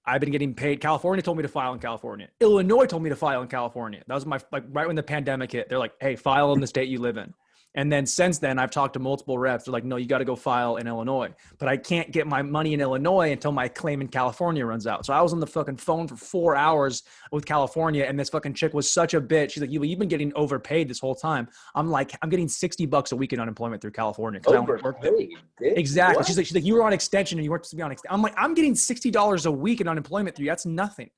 I've been getting paid. California told me to file in California. Illinois told me to file in California. That was my right when the pandemic hit. They're like, hey, file in the state you live in. And then since then, I've talked to multiple reps. They're like, no, you got to go file in Illinois. But I can't get my money in Illinois until my claim in California runs out. So I was on the fucking phone for 4 hours with California, and this fucking chick was such a bitch. She's like, you've been getting overpaid this whole time. I'm like, I'm getting $60 a week in unemployment through California. Overpaid? Exactly. She's like, you were on extension and you weren't supposed to be on extension. I'm like, I'm getting $60 a week in unemployment through you. That's nothing.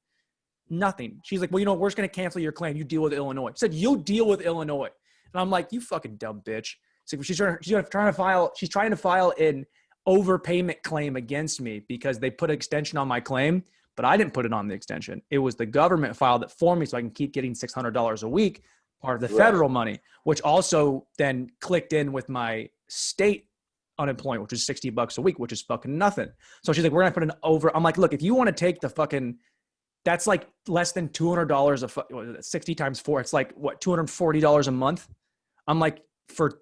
Nothing. She's like, well, we're just going to cancel your claim. You deal with Illinois. She said, you'll deal with Illinois. And I'm like, you fucking dumb bitch. So she's trying to file an overpayment claim against me because they put an extension on my claim, but I didn't put it on the extension. It was the government filed it for me so I can keep getting $600 a week, part of the federal money, which also then clicked in with my state unemployment, which is $60 a week, which is fucking nothing. So she's like, we're going to put an over. I'm like, look, if you want to take the fucking, that's like less than $200 60 times 4. It's like what, $240 a month. I'm like,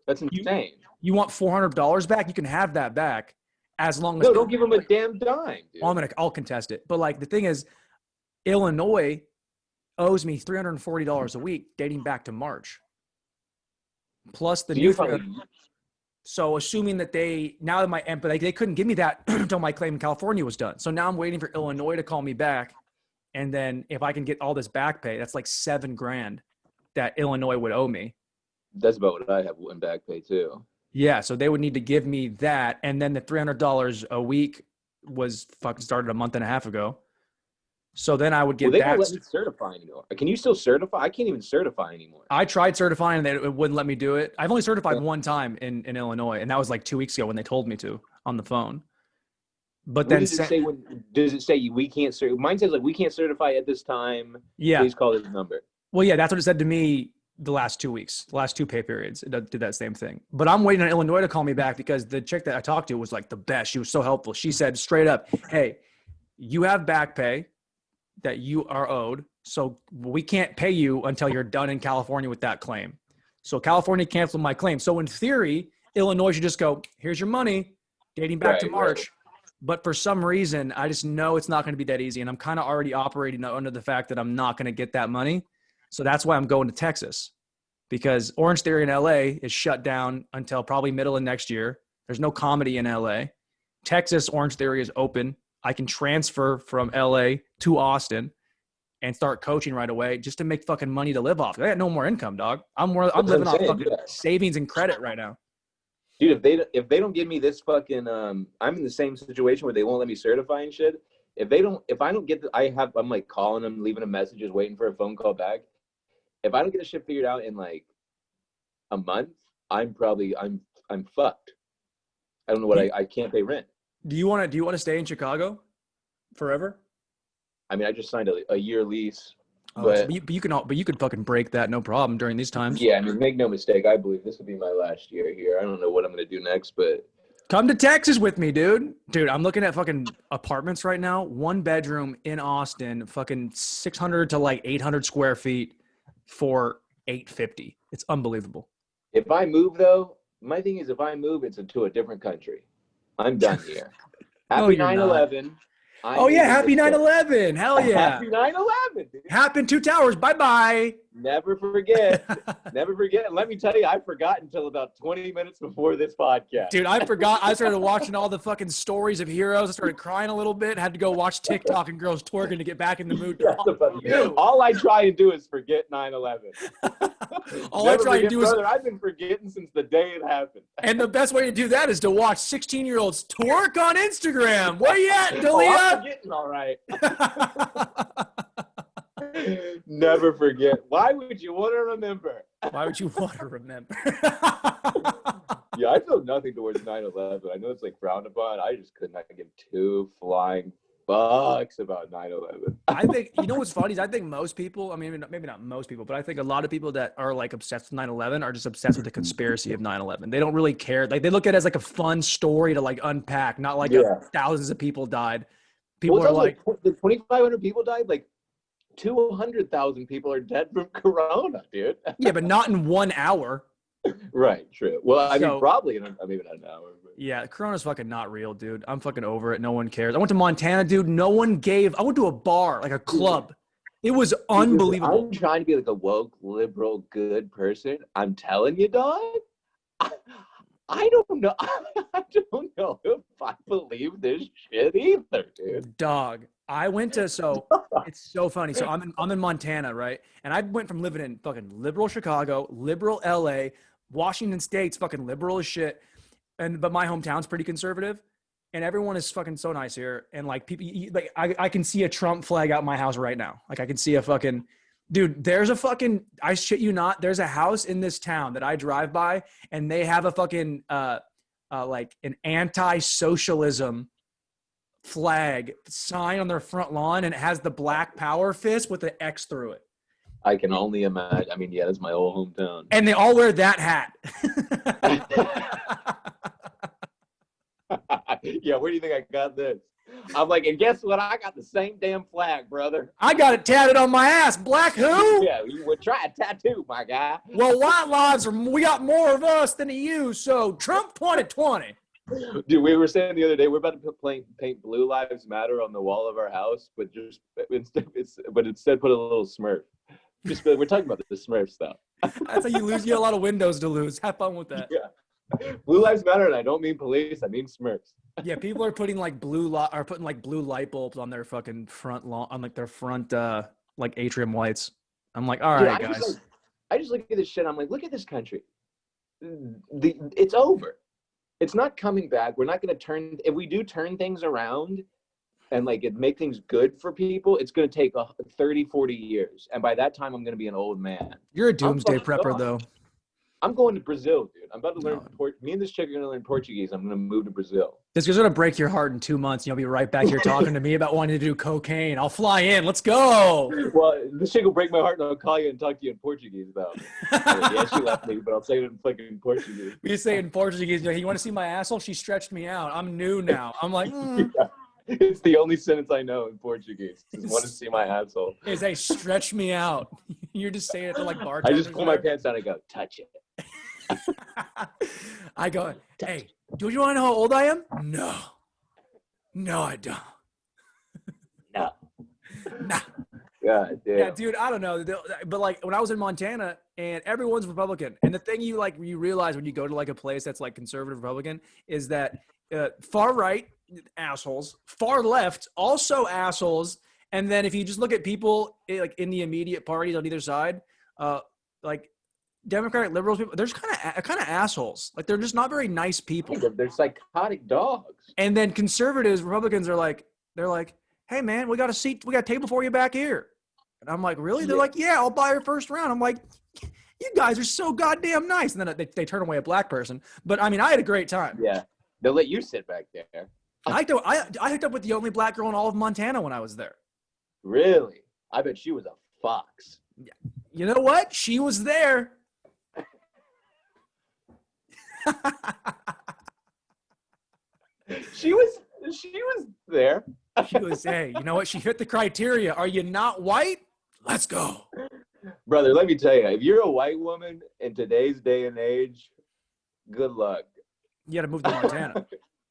that's insane. You want $400 back? You can have that back as long as don't give them a damn dime, dude. I'll contest it. But like the thing is, Illinois owes me $340 a week dating back to March. Plus the new. So assuming that they couldn't give me that until my claim in California was done. So now I'm waiting for Illinois to call me back, and then if I can get all this back pay, that's like $7,000 that Illinois would owe me. That's about what I have in back pay too. Yeah, so they would need to give me that, and then the $300 a week was fucking started a month and a half ago. So then I would get they that. Don't let me certify anymore. Can you still certify? I can't even certify anymore. I tried certifying, and it wouldn't let me do it. I've only certified one time in Illinois, and that was like 2 weeks ago when they told me to on the phone. But then does it say we can't certify? Mine says like we can't certify at this time. Yeah. Please call this number. Well, yeah, that's what it said to me the last 2 weeks, the last 2 pay periods. It did that same thing. But I'm waiting on Illinois to call me back because the chick that I talked to was like the best. She was so helpful. She said straight up, hey, you have back pay that you are owed. So we can't pay you until you're done in California with that claim. So California canceled my claim. So in theory, Illinois should just go, here's your money dating back to March. Right. But for some reason, I just know it's not going to be that easy. And I'm kind of already operating under the fact that I'm not going to get that money. So that's why I'm going to Texas, because Orange Theory in LA is shut down until probably middle of next year. There's no comedy in LA. Texas Orange Theory is open. I can transfer from LA to Austin and start coaching right away just to make fucking money to live off. I got no more income, dog. I'm living off fucking savings and credit right now. Dude, if they don't give me this fucking I'm in the same situation where they won't let me certify and shit. If I don't get I'm like calling them, leaving them messages, waiting for a phone call back. If I don't get this shit figured out in like a month, I'm fucked. I don't know what I can't pay rent. Do you want to stay in Chicago forever? I mean, I just signed a year lease. But you could fucking break that no problem during these times. Yeah, I mean, make no mistake. I believe this will be my last year here. I don't know what I'm going to do next, but come to Texas with me, dude. Dude, I'm looking at fucking apartments right now. 1 bedroom in Austin, fucking 600 to like 800 square feet for $850. It's unbelievable. If I move though, my thing is if I move, it's to a different country. I'm done here. Happy 9/11. Oh yeah, happy 9/11. Hell yeah. Happy 9/11, dude. Happened 2 towers. Bye-bye. Never forget. Never forget. Let me tell you, I forgot until about 20 minutes before this podcast. Dude, I forgot. I started watching all the fucking stories of heroes. I started crying a little bit. Had to go watch TikTok and girls twerking to get back in the mood. All I try to do is forget 9/11. All I try to do is I've been forgetting since the day it happened. And the best way to do that is to watch 16-year-olds twerk on Instagram. Where you at, Dalia? I'm forgetting, all right. Never forget. Why would you want to remember? Why would you want to remember? Yeah, I feel nothing towards 9/11. I know it's like frowned upon. I just could not give 2 flying fucks about 9/11. I think, you know what's funny is I think most people, I mean, maybe not most people, but I think a lot of people that are like obsessed with 9/11 are just obsessed with the conspiracy of 9/11. They don't really care. Like they look at it as like a fun story to like unpack, not like thousands of people died. People are like, the 2,500 people died. Like 200,000 people are dead from corona, dude. Yeah, but not in 1 hour. Right, true. Well, I mean, probably maybe not an hour. But. Yeah, corona's fucking not real, dude. I'm fucking over it. No one cares. I went to Montana, dude. I went to a bar, like a club. It was unbelievable. I'm trying to be like a woke, liberal, good person. I'm telling you, dog. I don't know. I don't know if I believe this shit either, dude. Dog. I went to it's so funny. So I'm in Montana, right? And I went from living in fucking liberal Chicago, liberal LA, Washington State's fucking liberal as shit. But my hometown's pretty conservative. And everyone is fucking so nice here. And like people, like I can see a Trump flag out my house right now. Like I can see a fucking, dude, there's a fucking, I shit you not, there's a house in this town that I drive by and they have a fucking, like an anti-socialism flag sign on their front lawn and it has the black power fist with the X through it. I can only imagine. I mean, yeah, that's my old hometown. And they all wear that hat. Yeah, where do you think I got this? I'm like, and guess what? I got the same damn flag, brother. I got it tatted on my ass. Black who? Yeah, you would try a tattoo, my guy. Well, white lives we got more of us than of you, so Trump 2020. Dude, we were saying the other day, we're about to paint Blue Lives Matter on the wall of our house, but instead put a little smurf. We're talking about the smurf stuff. That's how you lose. You have a lot of windows to lose. Have fun with that. Yeah. Blue Lives Matter, and I don't mean police, I mean smurfs. Yeah, people are putting like blue light bulbs on their fucking front lawn, on like their front like atrium lights. I'm like, all right, guys. I just look at this shit. I'm like, look at this country. It's over. It's not coming back. We're not going to turn. If we do turn things around and like make things good for people, it's going to take 30, 40 years. And by that time, I'm going to be an old man. You're a doomsday prepper, though. I'm going to Brazil, dude. I'm about to learn. Me and this chick are going to learn Portuguese. I'm going to move to Brazil. This is going to break your heart in 2 months. And you'll be right back here talking to me about wanting to do cocaine. I'll fly in. Let's go. Well, this chick will break my heart, and I'll call you and talk to you in Portuguese, though. Yeah, she left me, but I'll say it in fucking Portuguese. You say it in Portuguese. You want to see my asshole? She stretched me out. I'm new now. I'm like, Yeah. It's the only sentence I know in Portuguese. Just want to see my asshole. Is they stretch me out. You're just saying it to like bartenders. I just pull my pants down and go, touch it. I go, hey, do you want to know how old I am? No, I don't. No. Nah. God damn. Yeah, dude, I don't know. But like when I was in Montana and everyone's Republican, and the thing you realize when you go to like a place that's like conservative Republican is that far right assholes, far left also assholes, and then if you just look at people like in the immediate parties on either side, like Democratic liberals people, they're kind of assholes. Like they're just not very nice people. They're psychotic dogs. And then conservatives, Republicans are like, they're like, hey man, we got a table for you back here. And I'm like, really? They're like, yeah, I'll buy your first round. I'm like, you guys are so goddamn nice. And then they turn away a black person. But I mean, I had a great time. Yeah, they'll let you sit back there. I hooked up with the only black girl in all of Montana when I was there. Really? I bet she was a fox. Yeah. You know what? She was there. She was there. She was, hey, you know what? She fit the criteria. Are you not white? Let's go. Brother, let me tell you, if you're a white woman in today's day and age, good luck. You got to move to Montana.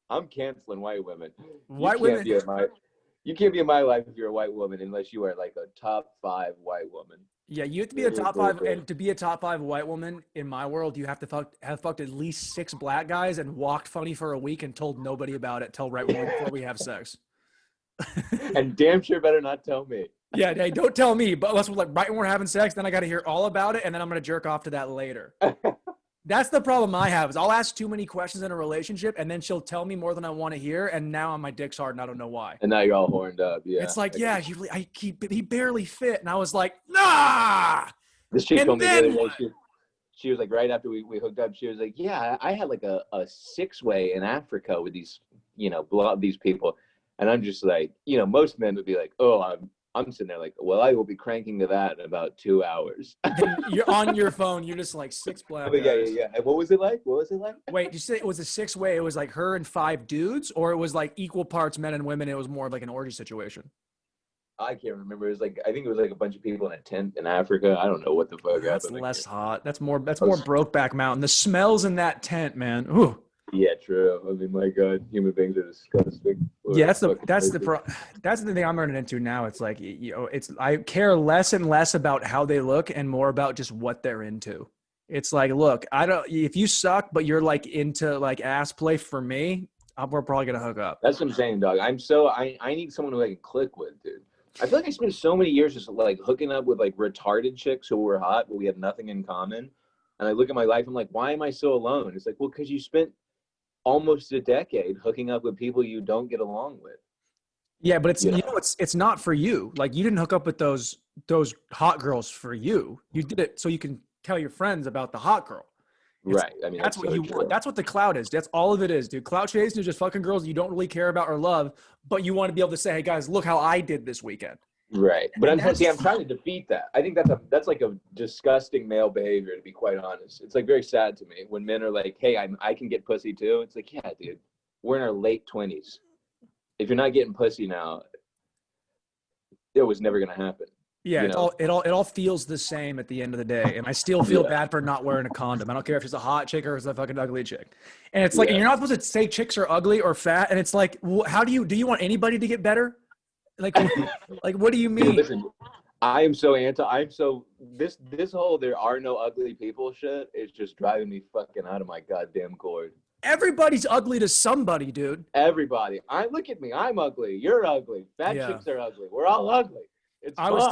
I'm canceling white women. White women. You can't be in my life if you're a white woman unless you are like a top 5 white woman. Yeah, you have to be a top 5, and to be a top 5 white woman in my world, you have to have fucked at least 6 black guys and walked funny for a week and told nobody about it till right before we have sex. And damn sure better not tell me. Yeah, hey, don't tell me. But unless we're like right when we're having sex, then I got to hear all about it, and then I'm gonna jerk off to that later. That's the problem I have is I'll ask too many questions in a relationship, and then she'll tell me more than I want to hear, and now my dick's hard, and I don't know why. And now you're all horned up. Yeah. It's like, yeah, he barely fit, and I was like, nah. This chick told me the other day, she was like, right after we hooked up, she was like, yeah, I had like a 6-way in Africa with these, these people. And I'm just like, most men would be like, oh, I'm sitting there like, well, I will be cranking to that in about 2 hours. You're on your phone. You're just like 6 black guys. Yeah. And what was it like? Wait, did you say it was a 6-way? It was like her and 5 dudes, or it was like equal parts men and women? It was more of like an orgy situation. I can't remember. It was like, I think it was like a bunch of people in a tent in Africa. I don't know what the fuck happened. That's less hot. That's more Brokeback Mountain. The smells in that tent, man. Ooh. Yeah, true. I mean, my God, human beings are disgusting. Yeah, that's the thing I'm running into now. It's like, I care less and less about how they look and more about just what they're into. It's like, look, if you suck, but you're like into like ass play for me, we're probably going to hook up. That's what I'm saying, dog. I need someone who I can click with, dude. I feel like I spent so many years just like hooking up with like retarded chicks who were hot, but we had nothing in common. And I look at my life, I'm like, why am I so alone? It's like, well, because you spent almost a decade hooking up with people you don't get along with. Yeah, but it's not for you. Like, you didn't hook up with those hot girls for you. You did it so you can tell your friends about the hot girl. Right. I mean, that's what you want. That's what the clout is. That's all of it is, dude. Clout chasing is just fucking girls you don't really care about or love, but you want to be able to say, hey guys, look how I did this weekend. Right. But I'm trying to defeat that. I think that's like a disgusting male behavior, to be quite honest. It's like very sad to me when men are like, hey, I can get pussy too. It's like, yeah, dude, we're in our late 20s. If you're not getting pussy now, it was never going to happen. Yeah, it all feels the same at the end of the day. And I still feel bad for not wearing a condom. I don't care if it's a hot chick or it's a fucking ugly chick. And it's like, and you're not supposed to say chicks are ugly or fat. And it's like, how do you want anybody to get better? Like, what do you mean? Dude, listen, this whole there are no ugly people shit is just driving me fucking out of my goddamn cord. Everybody's ugly to somebody, dude. Everybody. Look at me. I'm ugly. You're ugly. Fat chicks are ugly. We're all ugly. I was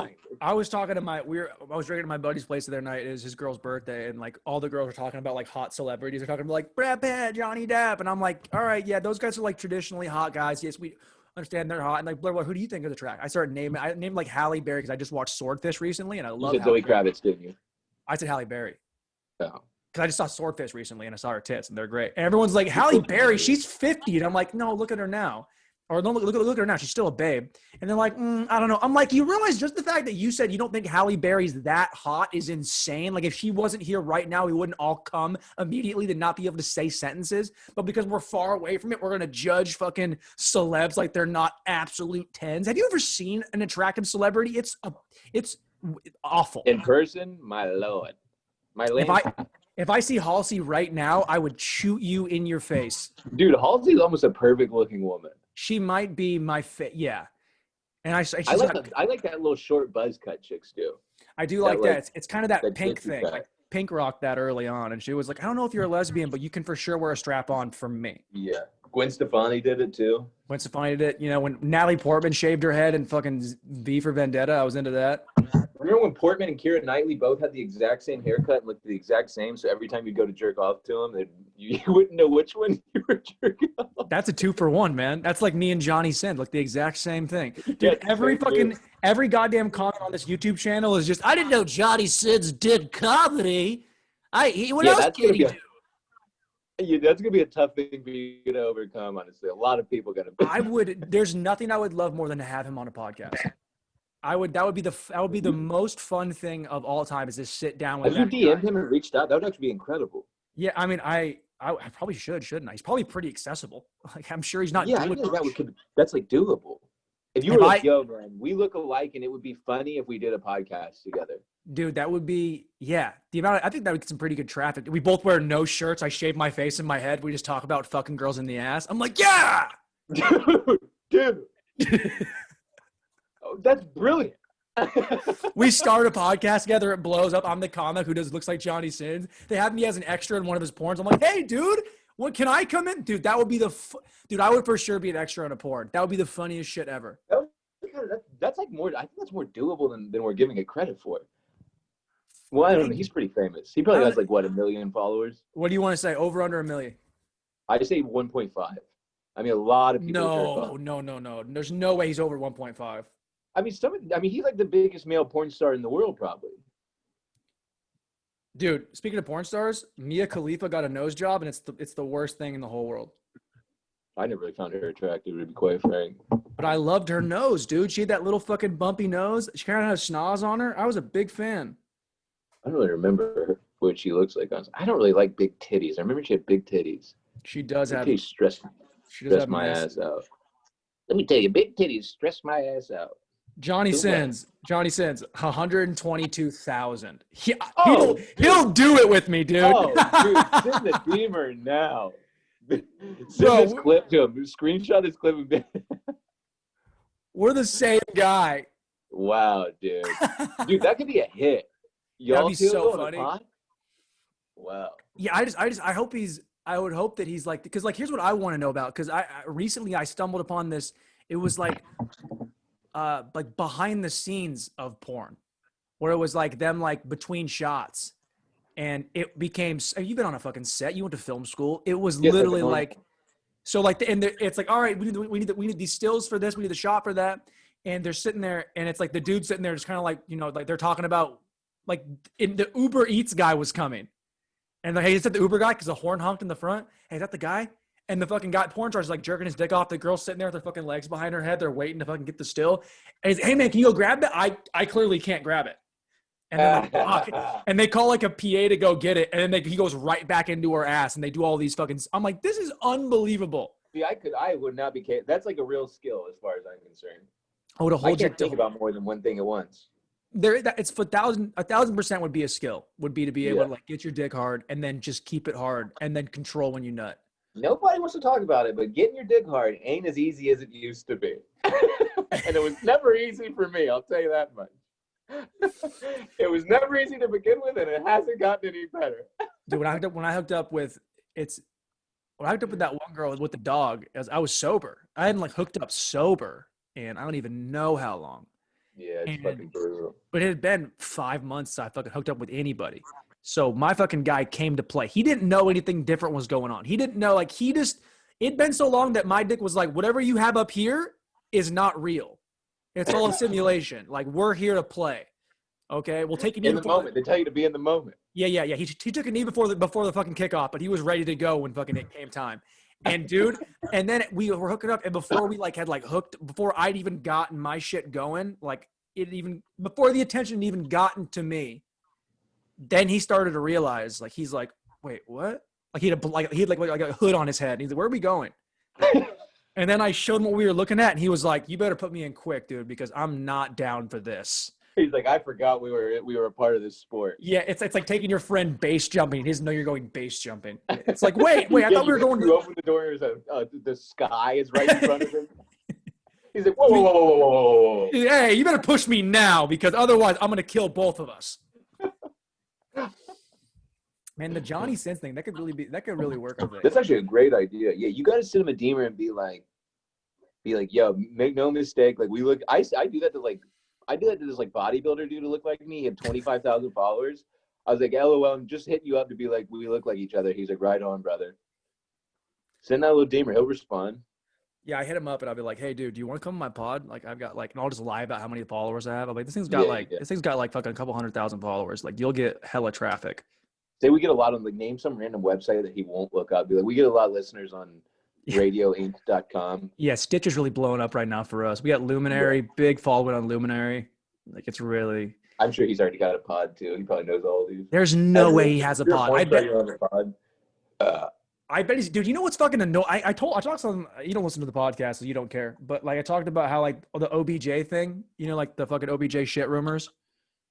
talking to I was drinking at my buddy's place the other night. It was his girl's birthday, and like all the girls were talking about like hot celebrities. They're talking about like Brad Pitt, Johnny Depp, and I'm like, all right, yeah, those guys are like traditionally hot guys. Yes, we understand they're hot. And like, Blair, who do you think of the track? I named like Halle Berry because I just watched Swordfish recently, and I love. You said Zoe Kravitz, didn't you? I said Halle Berry. Oh. Because I just saw Swordfish recently, and I saw her tits, and they're great. And everyone's like, Halle Berry, she's 50, and I'm like, no, look at her now. Or no, look at her now. She's still a babe. And they're like, I don't know. I'm like, you realize just the fact that you said you don't think Halle Berry's that hot is insane. Like, if she wasn't here right now, we wouldn't all come immediately to not be able to say sentences. But because we're far away from it, we're going to judge fucking celebs like they're not absolute 10s. Have you ever seen an attractive celebrity? It's awful. In person, my lord. If I see Halsey right now, I would shoot you in your face. Dude, Halsey's almost a perfect looking woman. She might be my yeah. And I like that little short buzz cut chicks too. I do like that. It's kind of that pink thing. Like Pink rocked that early on, and she was like, I don't know if you're a lesbian, but you can for sure wear a strap on from me. Yeah. Gwen Stefani did it too. Gwen Stefani did it. You know, when Natalie Portman shaved her head and fucking V for Vendetta, I was into that. Remember when Portman and Keira Knightley both had the exact same haircut and looked the exact same? So every time you go to jerk off to them, you wouldn't know which one you were jerking off. That's a 2-for-1, man. That's like me and Johnny Sins, look the exact same thing. Dude, every goddamn comment on this YouTube channel is just, I didn't know Johnny Sins did comedy. What else did he do? Yeah, that's gonna be a tough thing for you to overcome. Honestly, a lot of people gonna. There's nothing I would love more than to have him on a podcast. That would be the most fun thing of all time is to sit down with. Have you DM'd him and reached out? That would actually be incredible. Yeah, I mean, I probably shouldn't I? He's probably pretty accessible. Like, I'm sure he's not. Yeah, I know that's like doable. If you were like, yo, man, we look alike, and it would be funny if we did a podcast together. Dude, that would be, yeah. I think that would get some pretty good traffic. We both wear no shirts. I shave my face and my head. We just talk about fucking girls in the ass. I'm like, yeah! Dude. Oh, that's brilliant. We start a podcast together. It blows up. I'm the comic who looks like Johnny Sins. They have me as an extra in one of his porns. I'm like, hey, dude, what, can I come in? Dude, that would be dude, I would for sure be an extra in a porn. That would be the funniest shit ever. That's like more, I think that's more doable than we're giving it credit for. Well, I don't know. He's pretty famous. He probably has like, what, 1 million followers? What do you want to say? Over, under 1 million? I say 1.5. I mean, a lot of people. No. There's no way he's over 1.5. I mean, he's like the biggest male porn star in the world, probably. Dude, speaking of porn stars, Mia Khalifa got a nose job, and it's the worst thing in the whole world. I never really found her attractive, to be quite frank. But I loved her nose, dude. She had that little fucking bumpy nose. She kind of had a schnoz on her. I was a big fan. I don't really remember what she looks like. I don't really like big titties. I remember she had big titties. She does have. Titties stress my ass out. Let me tell you, big titties stress my ass out. Johnny Sins, 122,000. He'll do it with me, dude. Oh, dude, send the Beamer now. Send this clip to him. Screenshot this clip. We're the same guy. Wow, dude. Dude, that could be a hit. That'd be so funny. Wow. Yeah, I would hope that he's like, because like, here's what I want to know about. Cause recently I stumbled upon this. It was like behind the scenes of porn where it was like them like between shots and it became, you've been on a fucking set. You went to film school. It was Yes, like literally like, so like, it's like, all right, we need these stills for this. We need the shot for that. And they're sitting there and it's like the dude sitting there just kind of like, you know, like they're talking about like in the Uber Eats guy was coming. And like, hey, is that the Uber guy? Because the horn honked in the front. Hey, is that the guy? And the fucking guy, porn star, is like jerking his dick off. The girl's sitting there with her fucking legs behind her head. They're waiting to fucking get the still. And he's, hey man, can you go grab that? I clearly can't grab it. And then like, fuck. And they call like a PA to go get it. And then he goes right back into her ass. And they do all these fucking. I'm like, this is unbelievable. See, I would not be. That's like a real skill as far as I'm concerned. Oh, to hold I can't think about more than one thing at once. It's for 1,000% would be a skill. Would be to be able to like get your dick hard and then just keep it hard and then control when you nut. Nobody wants to talk about it, but getting your dick hard ain't as easy as it used to be. And it was never easy for me, I'll tell you that much. It was never easy to begin with, and it hasn't gotten any better. Dude, when I hooked up with that one girl with the dog, I was sober. I hadn't like hooked up sober, and I don't even know how long. Yeah, it's fucking brutal. But it had been 5 months since I fucking hooked up with anybody. So my fucking guy came to play. He didn't know anything different was going on. He didn't know, like, it'd been so long that my dick was like, whatever you have up here is not real. It's all a simulation. Like, we're here to play. Okay? We'll take a knee in the moment. They tell you to be in the moment. Yeah. He took a knee before the fucking kickoff, but he was ready to go when fucking it came time. And dude, and then we were hooking up, and before we like had like hooked, before I'd even gotten my shit going, like before the attention even gotten to me, then he started to realize, like, he's like, wait, what? Like he had a hood on his head. And he's like, where are we going? And then I showed him what we were looking at, and he was like, you better put me in quick, dude, because I'm not down for this. He's like, I forgot we were a part of this sport. Yeah, it's like taking your friend base jumping. He doesn't know you're going base jumping. It's like, wait, I thought we were going. You open the door, the sky is right in front of him. He's like, whoa. Hey, you better push me now, because otherwise I'm going to kill both of us. Man, the Johnny Sins thing, that could really work. I think. That's actually a great idea. Yeah, you got to sit him a deemer and be like, yo, make no mistake. Like I do that to this like bodybuilder dude to look like me. He had 25,000 followers. I was like, LOL, I'm just hitting you up to be like, we look like each other. He's like, right on, brother. Send that little deemer. He'll respond. Yeah, I hit him up and I'll be like, hey, dude, do you want to come on my pod? Like, I've got like, and I'll just lie about how many followers I have. I'm like, this thing's got like fucking a couple 100,000 followers. Like, you'll get hella traffic. Say we get a lot on, like, name some random website that he won't look up. Be like, we get a lot of listeners on radioinc.com. Yeah, Stitch is really blowing up right now for us. We got Luminary, big following on Luminary. Like, it's really. I'm sure he's already got a pod too. He probably knows all these. There's no way he has a pod. I bet. I bet he's, dude. You know what's fucking annoying? I talked to him. You don't listen to the podcast, so you don't care. But like, I talked about how like the OBJ thing. You know, like the fucking OBJ shit rumors.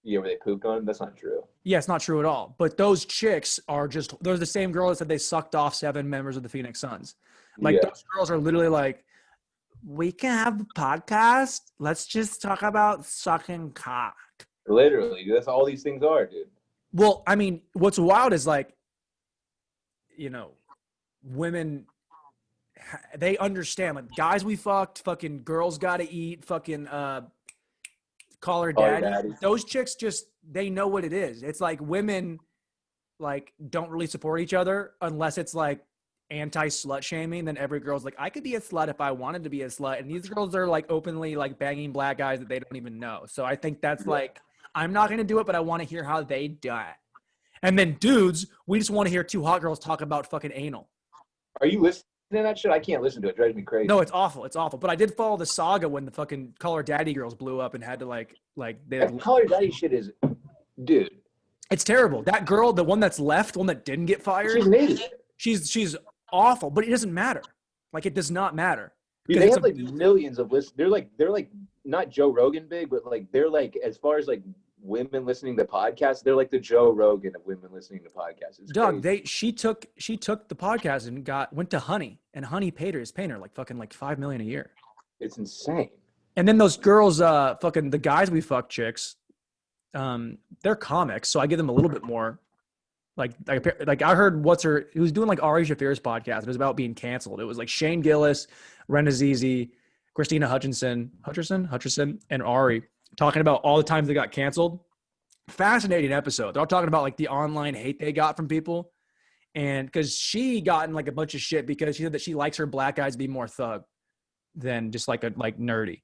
Yeah, where they pooped on him? That's not true. Yeah, it's not true at all. But those chicks are just, they're the same girl that said they sucked off 7 members of the Phoenix Suns. Like, those girls are literally like, we can have a podcast. Let's just talk about sucking cock. Literally. That's all these things are, dude. Well, I mean, what's wild is like, you know, women, they understand. Like, guys we fucked, fucking girls gotta eat, fucking call her daddy. Those chicks just, they know what it is. It's like women like don't really support each other unless it's like anti-slut shaming. Then every girl's like, I could be a slut if I wanted to be a slut. And these girls are like openly like banging black guys that they don't even know. So I think that's like, I'm not going to do it, but I want to hear how they do it. And then dudes, we just want to hear 2 hot girls talk about fucking anal. Are you listening to that shit? I can't listen to it. It drives me crazy. No, it's awful. It's awful. But I did follow the saga when the fucking Call Her Daddy girls blew up and had to like they Call Her Daddy shit is, dude. It's terrible. That girl, the one that's left, the one that didn't get fired. She's an idiot. She's awful, but it doesn't matter. Like, it does not matter. Dude, they have like millions of listeners. They're like not Joe Rogan big, but like they're like, as far as like women listening to podcasts, they're like the Joe Rogan of women listening to podcasts. It's Doug, crazy. She took the podcast and went to Honey, and Honey paid her like fucking like $5 million a year. It's insane. And then those girls, fucking the guys we fuck chicks, they're comics, so I give them a little bit more. Like I heard he was doing like Ari Shaffir's podcast. It was about being canceled. It was like Shane Gillis, Ren Azizi, Christina Hutcherson, and Ari talking about all the times they got canceled. Fascinating episode. They're all talking about like the online hate they got from people. And because she got in like a bunch of shit because she said that she likes her black guys to be more thug than just like nerdy.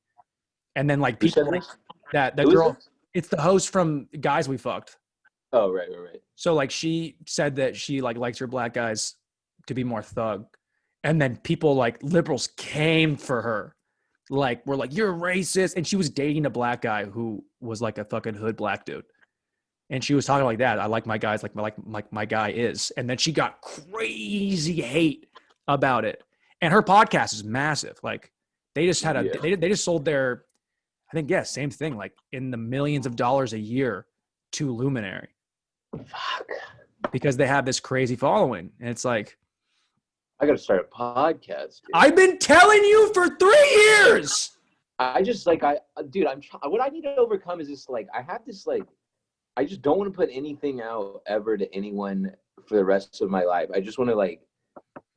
And then like people like that girl, it's the host from Guys We Fucked. Oh, right. So like she said that she like likes her black guys to be more thug. And then people like liberals came for her. Like were like, you're racist. And she was dating a black guy who was like a fucking hood black dude. And she was talking like that. I like my guys like my guy is. And then she got crazy hate about it. And her podcast is massive. Like they just had they just sold their, I think, same thing, like in the millions of dollars a year to Luminary. Fuck. Because they have this crazy following. And it's like, I got to start a podcast. Dude. I've been telling you for 3 years. I just like, what I need to overcome is this, like, I have this, like, I just don't want to put anything out ever to anyone for the rest of my life. I just want to, like,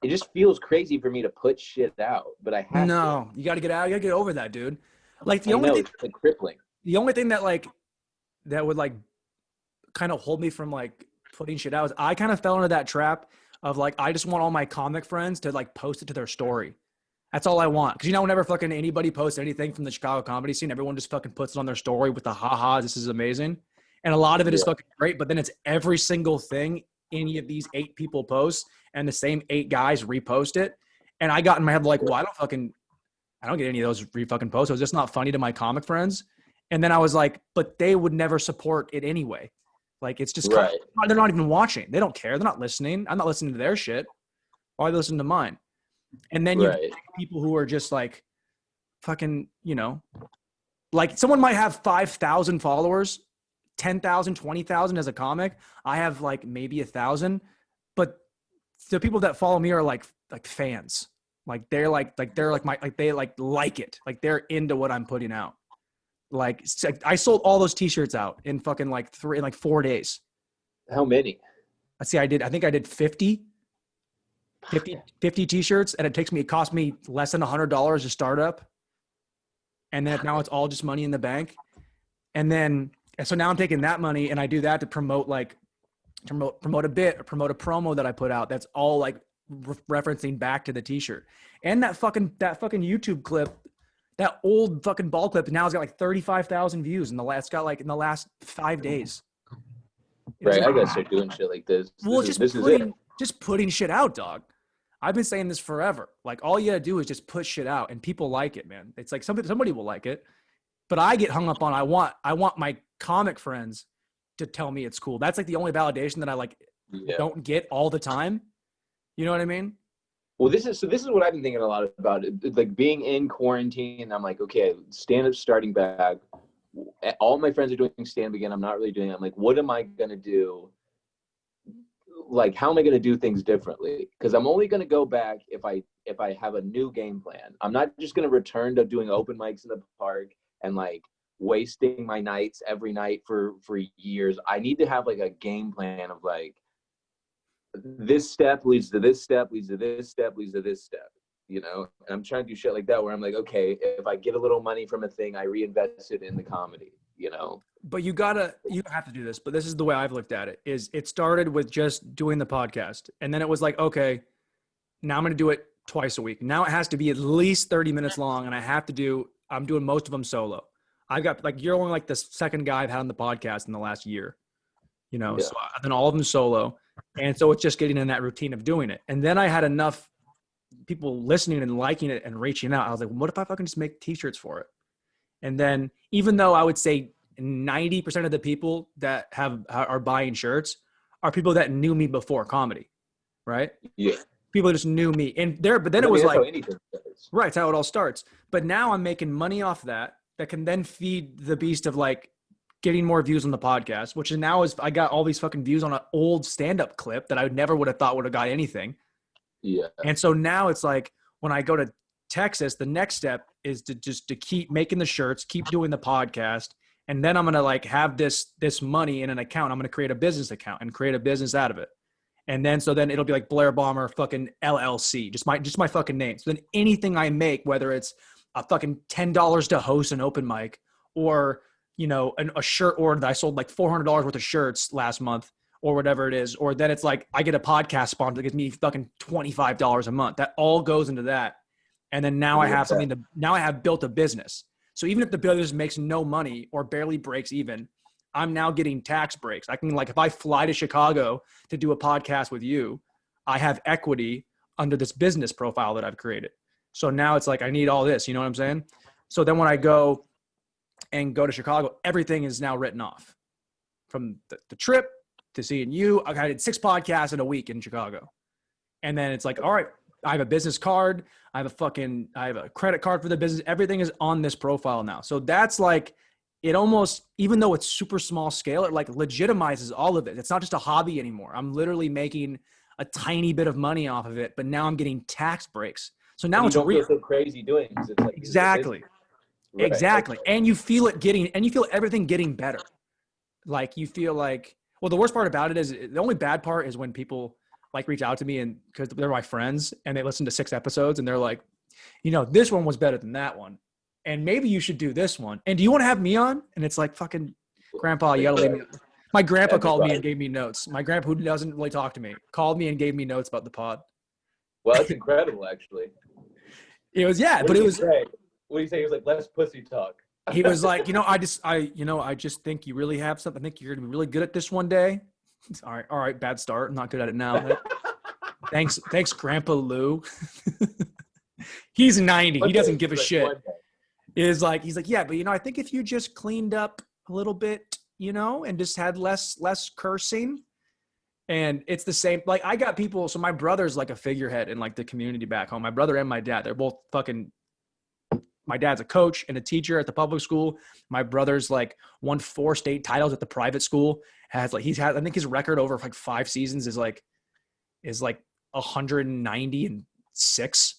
it just feels crazy for me to put shit out, but I have to. You got to get out. You got to get over that, dude. Like the only thing, it's like crippling. The only thing that like, that would like kind of hold me from like putting shit out is I kind of fell into that trap of like, I just want all my comic friends to like post it to their story. That's all I want. Cause you know, whenever fucking anybody posts anything from the Chicago comedy scene, everyone just fucking puts it on their story with the haha, this is amazing. And a lot of it is fucking great, but then it's every single thing any of these 8 people post and the same 8 guys repost it. And I got in my head like, well, I don't get any of those fucking posts. It was just not funny to my comic friends. And then I was like, but they would never support it anyway. Like, it's just, they're not even watching. They don't care. They're not listening. I'm not listening to their shit. Why are they listening to mine? And then you have people who are just like fucking, you know, like someone might have 5,000 followers, 10,000, 20,000 as a comic. I have like maybe 1,000, but the people that follow me are like fans. Like they're like they like it. Like they're into what I'm putting out. Like I sold all those t-shirts out in fucking like 4 days. How many? I think I did 50 t-shirts, and it cost me less than $100 to start up. And then now it's all just money in the bank. And so now I'm taking that money and I do that to promote a promo that I put out. That's all like referencing back to the t-shirt. And that fucking YouTube clip, that old fucking ball clip now has got like 35,000 views in the last 5 days. Right. I gotta start doing shit like this. Well, just putting shit out, dog. I've been saying this forever. Like all you gotta do is just put shit out and people like it, man. It's like somebody will like it, but I get hung up on, I want my comic friends to tell me it's cool. That's like the only validation that I don't get all the time. You know what I mean? Well, this is what I've been thinking a lot about. Like being in quarantine, I'm like, okay, stand-up starting back. All my friends are doing stand-up again. I'm not really doing it. I'm like, what am I going to do? Like, how am I going to do things differently? Because I'm only going to go back if I have a new game plan. I'm not just going to return to doing open mics in the park and like wasting my nights every night for years. I need to have like a game plan of like, this step leads to this step, leads to this step, leads to this step, you know? And I'm trying to do shit like that where I'm like, okay, if I get a little money from a thing, I reinvest it in the comedy, you know? But you have to do this, but this is the way I've looked at it, is it started with just doing the podcast. And then it was like, okay, now I'm going to do it twice a week. Now it has to be at least 30 minutes long. And I'm doing most of them solo. I've got like, you're only like the second guy I've had on the podcast in the last year, you know? Yeah. So then all of them solo. And so it's just getting in that routine of doing it. And then I had enough people listening and liking it and reaching out. I was like, what if I fucking just make t-shirts for it? And then even though I would say 90% of the people that are buying shirts are people that knew me before comedy, right? Yeah. People just knew me. But then it was like, right, it's how it all starts. But now I'm making money off that can then feed the beast of like getting more views on the podcast, which now I got all these fucking views on an old stand-up clip that I never would have thought would have got anything. Yeah. And so now it's like, when I go to Texas, the next step is to keep making the shirts, keep doing the podcast, And then I'm going to like have this money in an account. I'm going to create a business account and create a business out of it. And then, so then it'll be like Blair Bomber fucking LLC, just my fucking name. So then anything I make, whether it's a fucking $10 to host an open mic or, you know, a shirt order that I sold like $400 worth of shirts last month or whatever it is. Or then it's like, I get a podcast sponsor that gives me fucking $25 a month. That all goes into that. And then now I have now I have built a business. So even if the business makes no money or barely breaks even, I'm now getting tax breaks. I can, like, if I fly to Chicago to do a podcast with you, I have equity under this business profile that I've created. So now it's like, I need all this, you know what I'm saying? So then when I go to Chicago, everything is now written off from the trip to seeing you. I did 6 podcasts in a week in Chicago. And then it's like, all right, I have a business card. I have a credit card for the business. Everything is on this profile now. So that's like, it almost, even though it's super small scale, it like legitimizes all of it. It's not just a hobby anymore. I'm literally making a tiny bit of money off of it, but now I'm getting tax breaks. So now it's real. You don't feel so crazy doing it. It's like, exactly. Right. Exactly. And you feel everything getting better. Like you feel like, well, the worst part about it is the only bad part is when people like reach out to me and because they're my friends and they listen to 6 episodes and they're like, you know, this one was better than that one. And maybe you should do this one. And do you want to have me on? And it's like, fucking grandpa, you gotta leave me. My grandpa called me and gave me notes. My grandpa, who doesn't really talk to me, called me and gave me notes about the pod. Well, that's incredible, actually. It was, yeah, but it was. What do you say? He was like, less pussy talk. He was like, you know, I just think you really have something. I think you're gonna be really good at this one day. All right, bad start. I'm not good at it now. Thanks, Grandpa Lou. He's 90. He doesn't give a shit. He's like, yeah, but you know, I think if you just cleaned up a little bit, you know, and just had less cursing, and it's the same. Like I got people. So my brother's like a figurehead in like the community back home. My brother and my dad, they're both fucking. My dad's a coach and a teacher at the public school. My brother's like won 4 state titles at the private school. I think his record over like 5 seasons is like 196.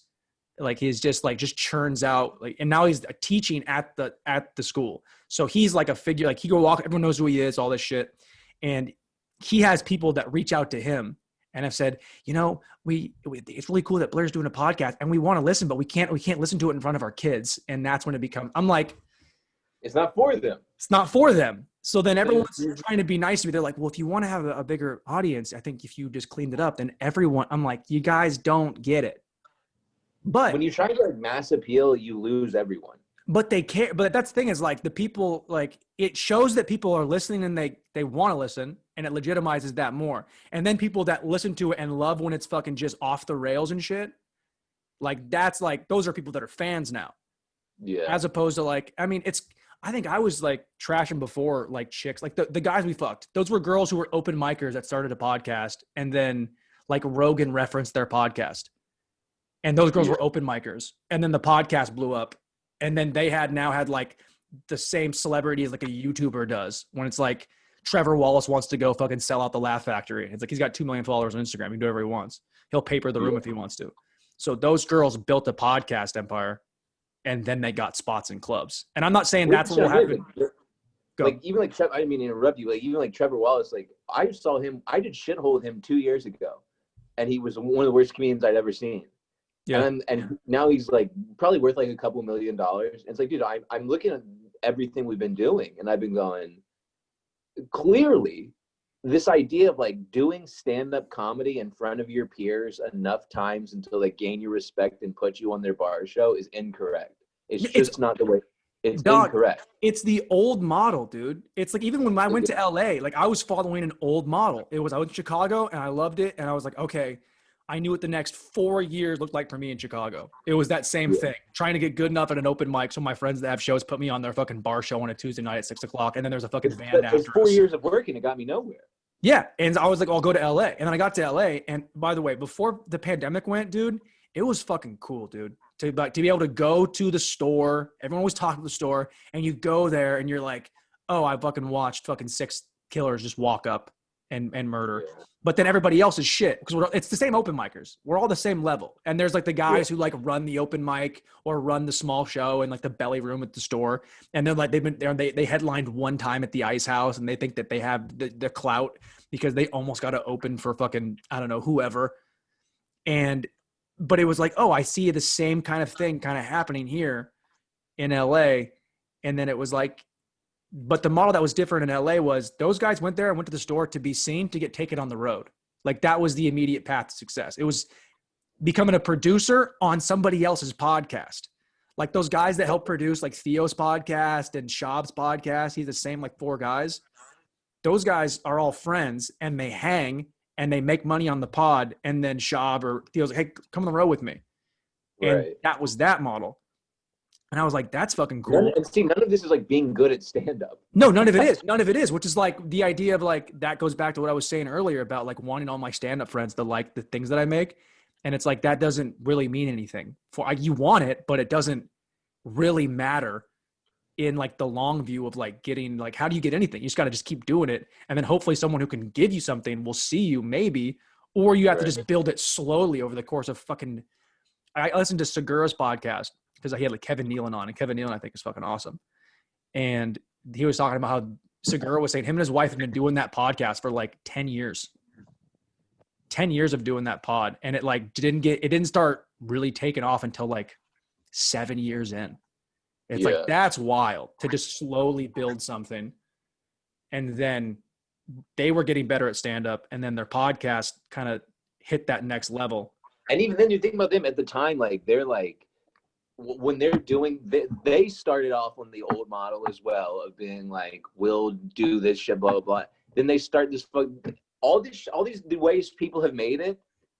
Like he's just churns out like, and now he's teaching at the school. So he's like a figure, like he go walk, everyone knows who he is, all this shit. And he has people that reach out to him and have said, you know, it's really cool that Blair's doing a podcast and we want to listen, but we can't listen to it in front of our kids. And that's when it becomes, I'm like, it's not for them. It's not for them. So then everyone's trying to be nice to me. They're like, well, if you want to have a bigger audience, I think if you just cleaned it up, then everyone, I'm like, you guys don't get it. But when you try to like mass appeal, you lose everyone. But they care. But that's the thing is like the people, like it shows that people are listening and they want to listen, and it legitimizes that more. And then people that listen to it and love when it's fucking just off the rails and shit, like that's like, those are people that are fans now. Yeah. As opposed to like, I mean, I think I was like trashing before like chicks, like the guys we fucked. Those were girls who were open micers that started a podcast and then like Rogan referenced their podcast. And those girls were open micers. And then the podcast blew up. And then they now had like the same celebrity as like a YouTuber does. When it's like Trevor Wallace wants to go fucking sell out the Laugh Factory. It's like he's got 2 million followers on Instagram. He can do whatever he wants. He'll paper the room if he wants to. So those girls built a podcast empire. And then they got spots in clubs. And I'm not saying that's what will happen. Like even like I didn't mean to interrupt you. Like even like Trevor Wallace, like I saw him. I did shithole with him 2 years ago, and he was one of the worst comedians I'd ever seen. Yeah. And now he's like probably worth like a couple $1 million. And it's like, dude, I'm looking at everything we've been doing, and I've been going, clearly, this idea of like doing stand-up comedy in front of your peers enough times until they gain your respect and put you on their bar show is incorrect. It's not the way. It's incorrect. It's the old model, dude. It's like even when I went to LA, like I was following an old model. I went to Chicago and I loved it. And I was like, okay, I knew what the next 4 years looked like for me in Chicago. It was that same thing, trying to get good enough at an open mic. So my friends that have shows put me on their fucking bar show on a Tuesday night at 6 o'clock. And then there's a fucking band after us. 4 years of working, it got me nowhere. Yeah. And I was like, I'll go to LA. And then I got to LA. And by the way, before the pandemic went, dude, it was fucking cool, dude. To be able to go to the store. Everyone was talking to the store. And you go there and you're like, oh, I fucking watched fucking 6 killers just walk up and murder. Yeah. But then everybody else is shit because it's the same open micers. We're all the same level. And there's like the guys who like run the open mic or run the small show in like the belly room at the store. And they're like, they've been there. They headlined one time at the Ice House and they think that they have the clout because they almost got to open for fucking, I don't know, whoever. But it was like, oh, I see the same kind of thing kind of happening here in LA. And then it was like, but the model that was different in LA was those guys went there and went to the store to be seen, to get taken on the road. Like that was the immediate path to success. It was becoming a producer on somebody else's podcast. Like those guys that help produce like Theo's podcast and Shab's podcast. He's the same, like 4 guys. Those guys are all friends and they hang and they make money on the pod. And then Shab or Theo's like, hey, come on the road with me. And that was that model. And I was like, that's fucking cool. And see, none of this is like being good at stand-up. No, none of it is. None of it is, which is like the idea of like, that goes back to what I was saying earlier about like wanting all my stand-up friends to like the things that I make. And it's like, that doesn't really mean anything. You want it, but it doesn't really matter in like the long view of like getting, like, how do you get anything? You just got to just keep doing it. And then hopefully someone who can give you something will see you maybe, or you have to just build it slowly over the course of fucking, I listened to Segura's podcast, because he had like Kevin Nealon on, and Kevin Nealon I think is fucking awesome. And he was talking about how Segura was saying him and his wife have been doing that podcast for like 10 years. 10 years of doing that pod. And it like didn't start really taking off until like 7 years in. It's like, that's wild to just slowly build something. And then they were getting better at stand-up, and then their podcast kind of hit that next level. And even then you think about them at the time, like they're like, when they're doing, they started off on the old model as well of being like, we'll do this shit, blah, blah, blah. Then they start this, all these ways people have made it,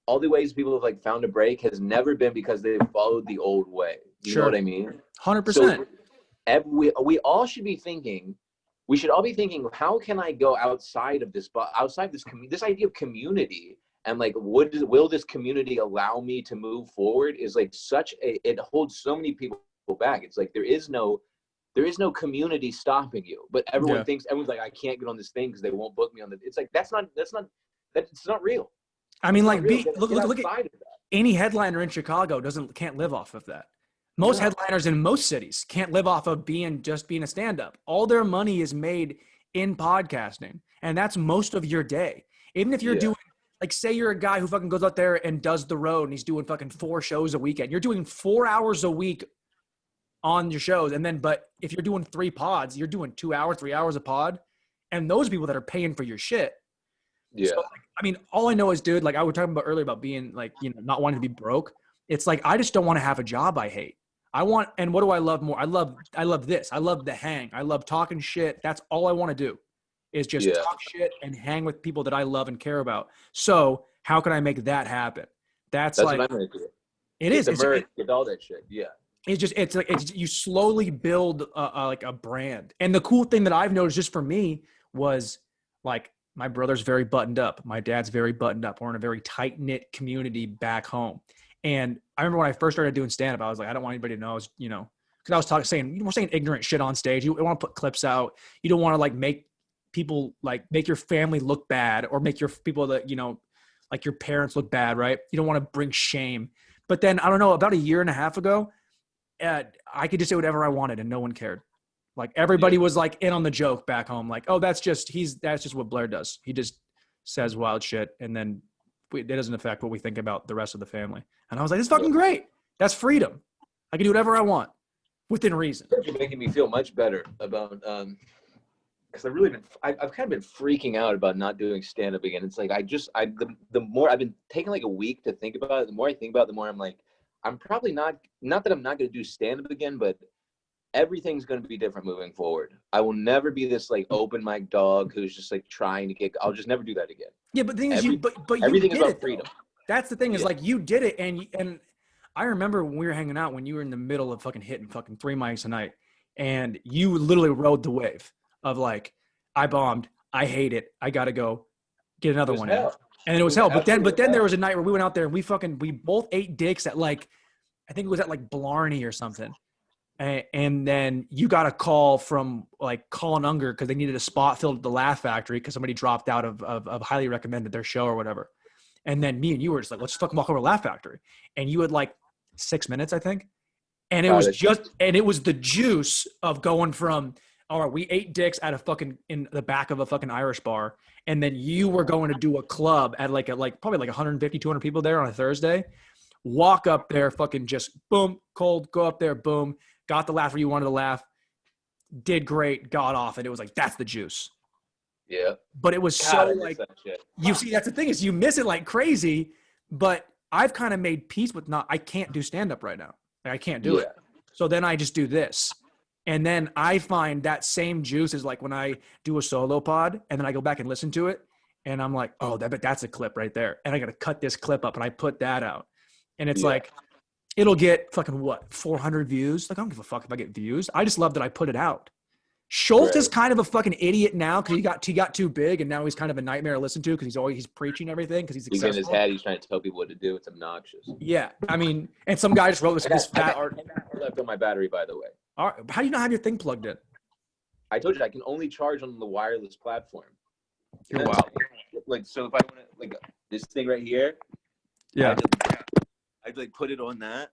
all the ways people have like found a break has never been because they've followed the old way. You know what I mean? 100%. So we all should be thinking, we should all be thinking, how can I go outside of this, this idea of community? And like, will this community allow me to move forward? Is like it holds so many people back. It's like there is no community stopping you, but everyone's like, I can't get on this thing because they won't book me on the. It's like that's not real. I mean, like, look at any headliner in Chicago can't live off of that. Most headliners in most cities can't live off of being a stand-up. All their money is made in podcasting, and that's most of your day. Even if you're doing. Like, say you're a guy who fucking goes out there and does the road and he's doing fucking 4 shows a weekend. You're doing 4 hours a week on your shows. And then, but if you're doing 3 pods, you're doing 2 hours, 3 hours a pod. And those people that are paying for your shit. Yeah. So, like, I mean, all I know is, dude, like I was talking about earlier about being like, not wanting to be broke. It's like, I just don't want to have a job I hate. And what do I love more? I love this. I love the hang. I love talking shit. That's all I want to do. Is just talk shit and hang with people that I love and care about. So how can I make that happen? That's like, what I'm gonna do. It is. Get all that shit. Yeah. It's like you slowly build like a brand. And the cool thing that I've noticed just for me was like, my brother's very buttoned up. My dad's very buttoned up. We're in a very tight knit community back home. And I remember when I first started doing stand up, I was like, I don't want anybody to know. Because I was saying ignorant shit on stage. You want to put clips out. You don't want to like make people like make your family look bad or make your people that, like your parents look bad, right? You don't want to bring shame. But then, I don't know, about a year and a half ago, I could just say whatever I wanted and no one cared. Like everybody was like in on the joke back home. Like, oh, that's just what Blair does. He just says wild shit. And then it doesn't affect what we think about the rest of the family. And I was like, this is fucking great. That's freedom. I can do whatever I want within reason. You're making me feel much better about, because I've kind of been freaking out about not doing stand-up again. It's like the more I've been taking like a week to think about it, the more I think about it, the more I'm like, I'm probably not that I'm not going to do stand-up again, but everything's going to be different moving forward. I will never be this like open mic dog who's just like trying to I'll just never do that again. Yeah, but the thing is, but everything is about freedom. That's the thing is like you did it, and I remember when we were hanging out when you were in the middle of fucking hitting fucking 3 mics a night, and you literally rode the wave of like, I bombed, I hate it, I gotta go get another one in. And it was hell. But then there was a night where we went out there and we both ate dicks at like, I think it was at like Blarney or something. and then you got a call from like Colin Unger because they needed a spot filled at the Laugh Factory because somebody dropped out of highly recommended their show or whatever. And then me and you were just like, let's just fucking walk over to Laugh Factory. And you had like 6 minutes, I think. And it was the juice of going from, all right, we ate dicks at a fucking, in the back of a fucking Irish bar. And then you were going to do a club at probably like 150, 200 people there on a Thursday. Walk up there, fucking just boom, cold, go up there, boom. Got the laugh where you wanted to laugh. Did great, got off. And it was like, that's the juice. Yeah. But it was so like, you see, that's the thing is you miss it like crazy, but I've kind of made peace with I can't do stand-up right now. Like, I can't do it. So then I just do this. And then I find that same juice is like when I do a solo pod and then I go back and listen to it and I'm like, oh, that's a clip right there. And I got to cut this clip up and I put that out. And it's like, it'll get fucking 400 views. Like, I don't give a fuck if I get views. I just love that I put it out. Schultz is kind of a fucking idiot now because he got too big and now he's kind of a nightmare to listen to because he's preaching everything because he's successful. He's in his head. He's trying to tell people what to do. It's obnoxious. Yeah, I mean, and some guy just wrote this fat art. Left on my battery, by the way. All right, how do you not have your thing plugged in? I told you I can only charge on the wireless platform. You're wild. Like, so if I want to, like, this thing right here, I'd like put it on that.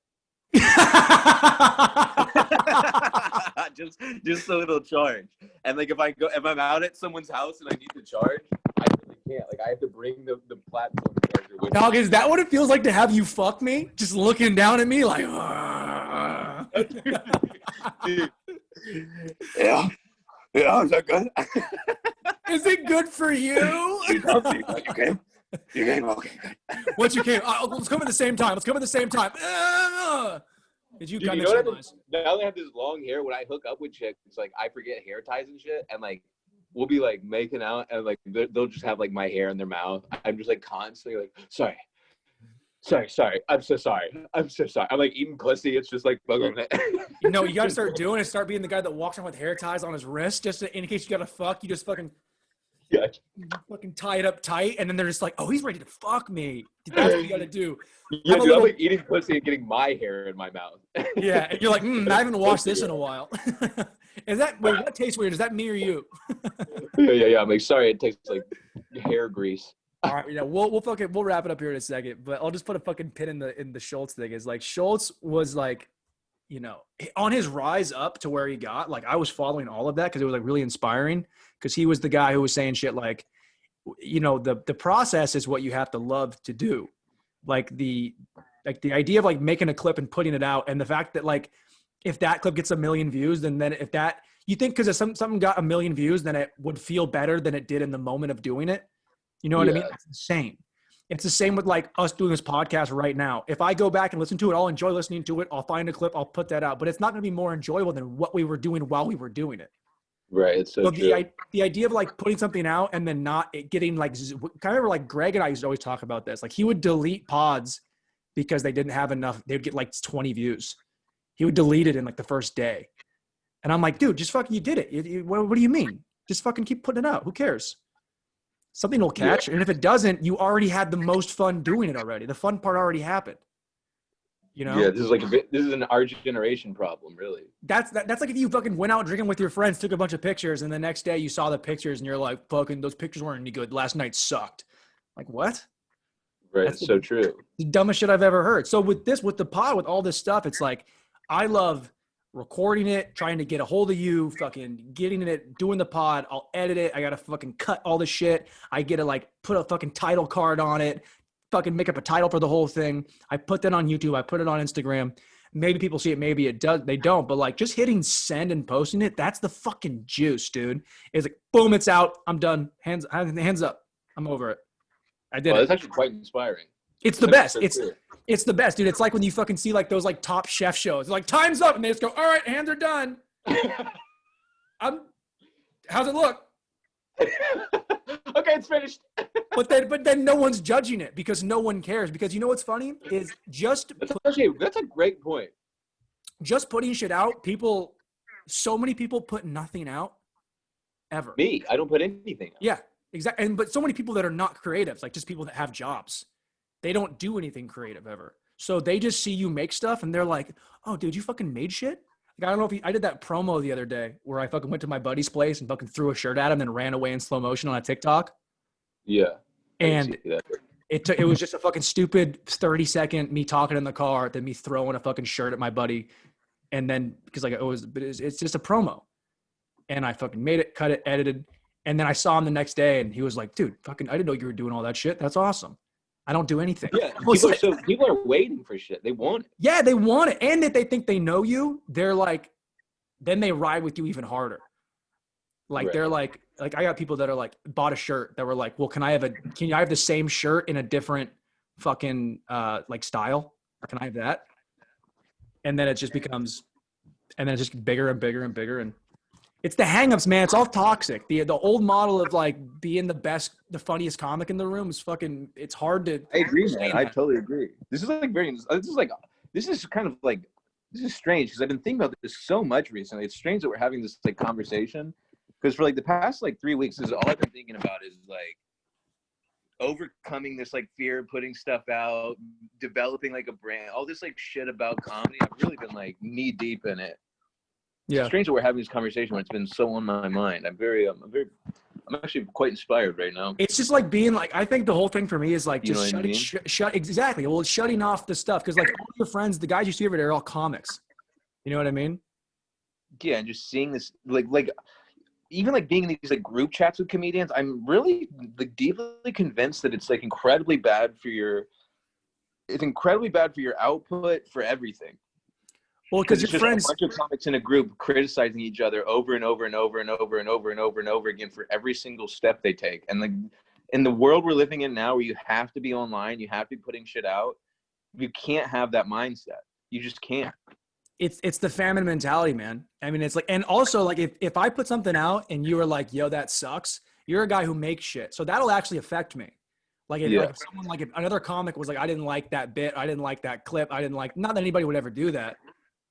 just so it'll charge. And like if I'm out at someone's house and I need to charge, I really can't. Like I have to bring the platform charger with Dog, is that what it feels like to have you fuck me? Just looking down at me like Dude. Yeah, is that good? Is it good for you? Okay. You came? Okay. Once you came, let's come at the same time. Did you Dude, you know what? Now that I have this long hair, when I hook up with chicks, it's like I forget hair ties and shit, and like we'll be like making out, and like they'll just have like my hair in their mouth. I'm just like constantly like, sorry. I'm so sorry. I'm like eating pussy. It's just like bugging me. You know, you got to start doing it. Start being the guy that walks around with hair ties on his wrist, just in case you got to fuck. You just fucking. Yeah. Fucking tie it up tight, and then they're just like, "Oh, he's ready to fuck me." That's what you gotta do. Yeah, dude, I'm like eating pussy and getting my hair in my mouth. Yeah, and you're like, I haven't washed this in a while. What tastes weird? Is that me or you? Yeah. I'm like, sorry, it tastes like hair grease. All right, we'll wrap it up here in a second, but I'll just put a fucking pin in the Schultz thing. Is like Schultz was like, you know, on his rise up to where he got. Like I was following all of that because it was like really inspiring. Because he was the guy who was saying shit like, you know, the process is what you have to love to do. Like the idea of like making a clip and putting it out, and the fact that like if that clip gets 1 million views, then if that you think because something got 1 million views, then it would feel better than it did in the moment of doing it. You know what I mean? It's the same. It's the same with like us doing this podcast right now. If I go back and listen to it, I'll enjoy listening to it. I'll find a clip, I'll put that out, but it's not going to be more enjoyable than what we were doing while we were doing it. Right. It's so true. The idea of like putting something out and then not it getting like, kind of like Greg and I used to always talk about this. Like he would delete pods because they didn't have enough. They'd get like 20 views. He would delete it in like the first day. And I'm like, dude, just fucking, you did it. What do you mean? Just fucking keep putting it out. Who cares? Something will catch. Yeah. And if it doesn't, you already had the most fun doing it already. The fun part already happened. You know? Yeah, this is an our generation problem, really. That's like if you fucking went out drinking with your friends, took a bunch of pictures, and the next day you saw the pictures and you're like, fucking, those pictures weren't any good. Last night sucked. Like, what? Right, it's so true. The dumbest shit I've ever heard. So with the pod, with all this stuff, it's like, I love recording it, trying to get a hold of you, fucking getting it, doing the pod. I'll edit it. I got to fucking cut all the shit. I get to like put a fucking title card on it. Fucking make up a title for the whole thing. I put that on YouTube. I put it on Instagram. Maybe people see it. Maybe it does. They don't. But like just hitting send and posting it, that's the fucking juice, dude. It's like, boom, it's out. I'm done. Hands up. I'm over it. I did it. It's actually quite inspiring. It's the best. It's the best, dude. It's like when you fucking see like those like Top Chef shows. It's like time's up, and they just go, all right, hands are done. How's it look? Okay, it's finished. But then no one's judging it because no one cares. Because you know what's funny is that's a great point. Just putting shit out, so many people put nothing out ever. Me, I don't put anything out. Yeah, exactly. But so many people that are not creatives, like just people that have jobs, they don't do anything creative ever. So they just see you make stuff and they're like, oh, dude, you fucking made shit? I don't know if I did that promo the other day where I fucking went to my buddy's place and fucking threw a shirt at him and ran away in slow motion on a TikTok. Yeah. And it was just a fucking stupid 30-second me talking in the car, then me throwing a fucking shirt at my buddy. And then because like it's just a promo. And I fucking made it, cut it, edited. And then I saw him the next day and he was like, dude, fucking, I didn't know you were doing all that shit. That's awesome. I don't do anything. Yeah, people are waiting for shit. They want it. Yeah, they want it. And if they think they know you, they're like, then they ride with you even harder. Like right. They're like I got people that are like bought a shirt that were like, well, can I have the same shirt in a different fucking like style? Or can I have that? And then it just becomes, and then it just gets bigger and bigger and bigger. And it's the hangups, man. It's all toxic. The old model of like being the best, the funniest comic in the room is fucking. It's hard to. I agree, man. I totally agree. This is like this is kind of like this is strange because I've been thinking about this so much recently. It's strange that we're having this like conversation because for like the past like 3 weeks, this is all I've been thinking about is like overcoming this like fear of putting stuff out, developing like a brand, all this like shit about comedy. I've really been like knee deep in it. Yeah. It's strange that we're having this conversation when it's been so on my mind. I'm actually quite inspired right now. It's just like being like, I think the whole thing for me is like just shut exactly. Well, it's shutting off the stuff. Cause like all your friends, the guys you see over there are all comics. You know what I mean? Yeah. And just seeing this, like even like being in these like group chats with comedians, I'm really like deeply convinced that it's like incredibly bad for your output for everything. Well, because your friends, a bunch of comics in a group criticizing each other over and over and over and over and over and over and over again for every single step they take. And like in the world we're living in now, where you have to be online, you have to be putting shit out. You can't have that mindset. You just can't. It's the famine mentality, man. I mean, it's like, and also like if I put something out and you were like, yo, that sucks. You're a guy who makes shit, so that'll actually affect me. Like if someone like if another comic was like, I didn't like that bit, I didn't like that clip, I didn't like. Not that anybody would ever do that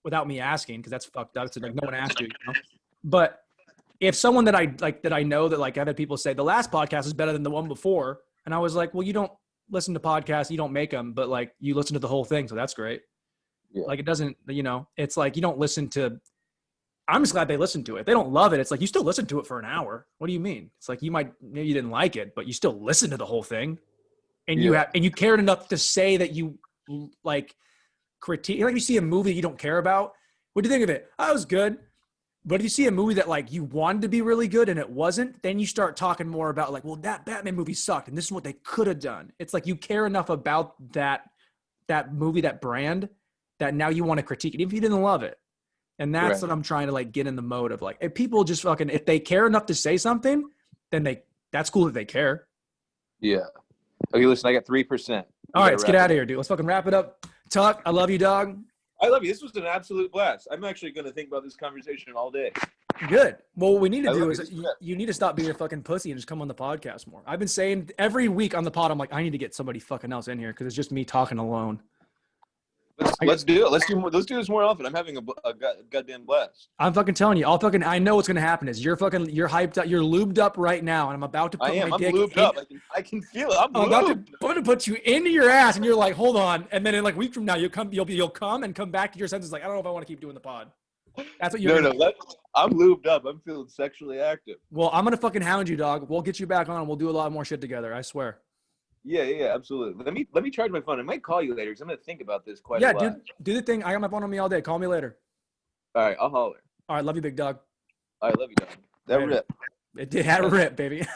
without me asking, because that's fucked up. It's like no one asked you, you know? But if someone that I know that like I've had people say the last podcast is better than the one before, and I was like, well, you don't listen to podcasts, you don't make them, but like you listen to the whole thing, so that's great. Yeah. Like it doesn't, you know, it's like you don't listen to. I'm just glad they listen to it. If they don't love it, it's like you still listen to it for an hour. What do you mean? It's like maybe you didn't like it, but you still listen to the whole thing, and you cared enough to say that you like. Critique, like you see a movie you don't care about, what do you think of it? Oh, it was good. But if you see a movie that like you wanted to be really good and it wasn't, then you start talking more about like, well, that Batman movie sucked and this is what they could have done. It's like you care enough about that movie, that brand, that now you want to critique it even if you didn't love it. And that's what I'm trying to like get in the mode of like, if people just fucking, if they care enough to say something, then that's cool that they care. Yeah. Okay, listen, I got 3%. All right, let's get out of here, dude. Let's fucking wrap it up. Tuck, I love you, dog. I love you. This was an absolute blast. I'm actually going to think about this conversation all day. Good. Well, what we need to do is you need to stop being a fucking pussy and just come on the podcast more. I've been saying every week on the pod, I'm like, I need to get somebody fucking else in here because it's just me talking alone. Let's do it. Let's do this more often. I'm having a goddamn blast. I'm fucking telling you. I know what's gonna happen is you're hyped up. You're lubed up right now, and I'm about to put my dick. I'm lubed up. I can feel it. I'm about to put you into your ass, and you're like, hold on. And then in like a week from now, you'll come and come back to your senses. Like, I don't know if I want to keep doing the pod. That's what you're. No. I'm lubed up. I'm feeling sexually active. Well, I'm gonna fucking hound you, dog. We'll get you back on. And we'll do a lot more shit together. I swear. Yeah, absolutely. Let me charge my phone. I might call you later because I'm gonna think about this quite a lot. Yeah, dude, do the thing. I got my phone on me all day. Call me later. All right, I'll holler. All right, love you, big dog. All right, love you, dog. That rip. It did have a rip, baby.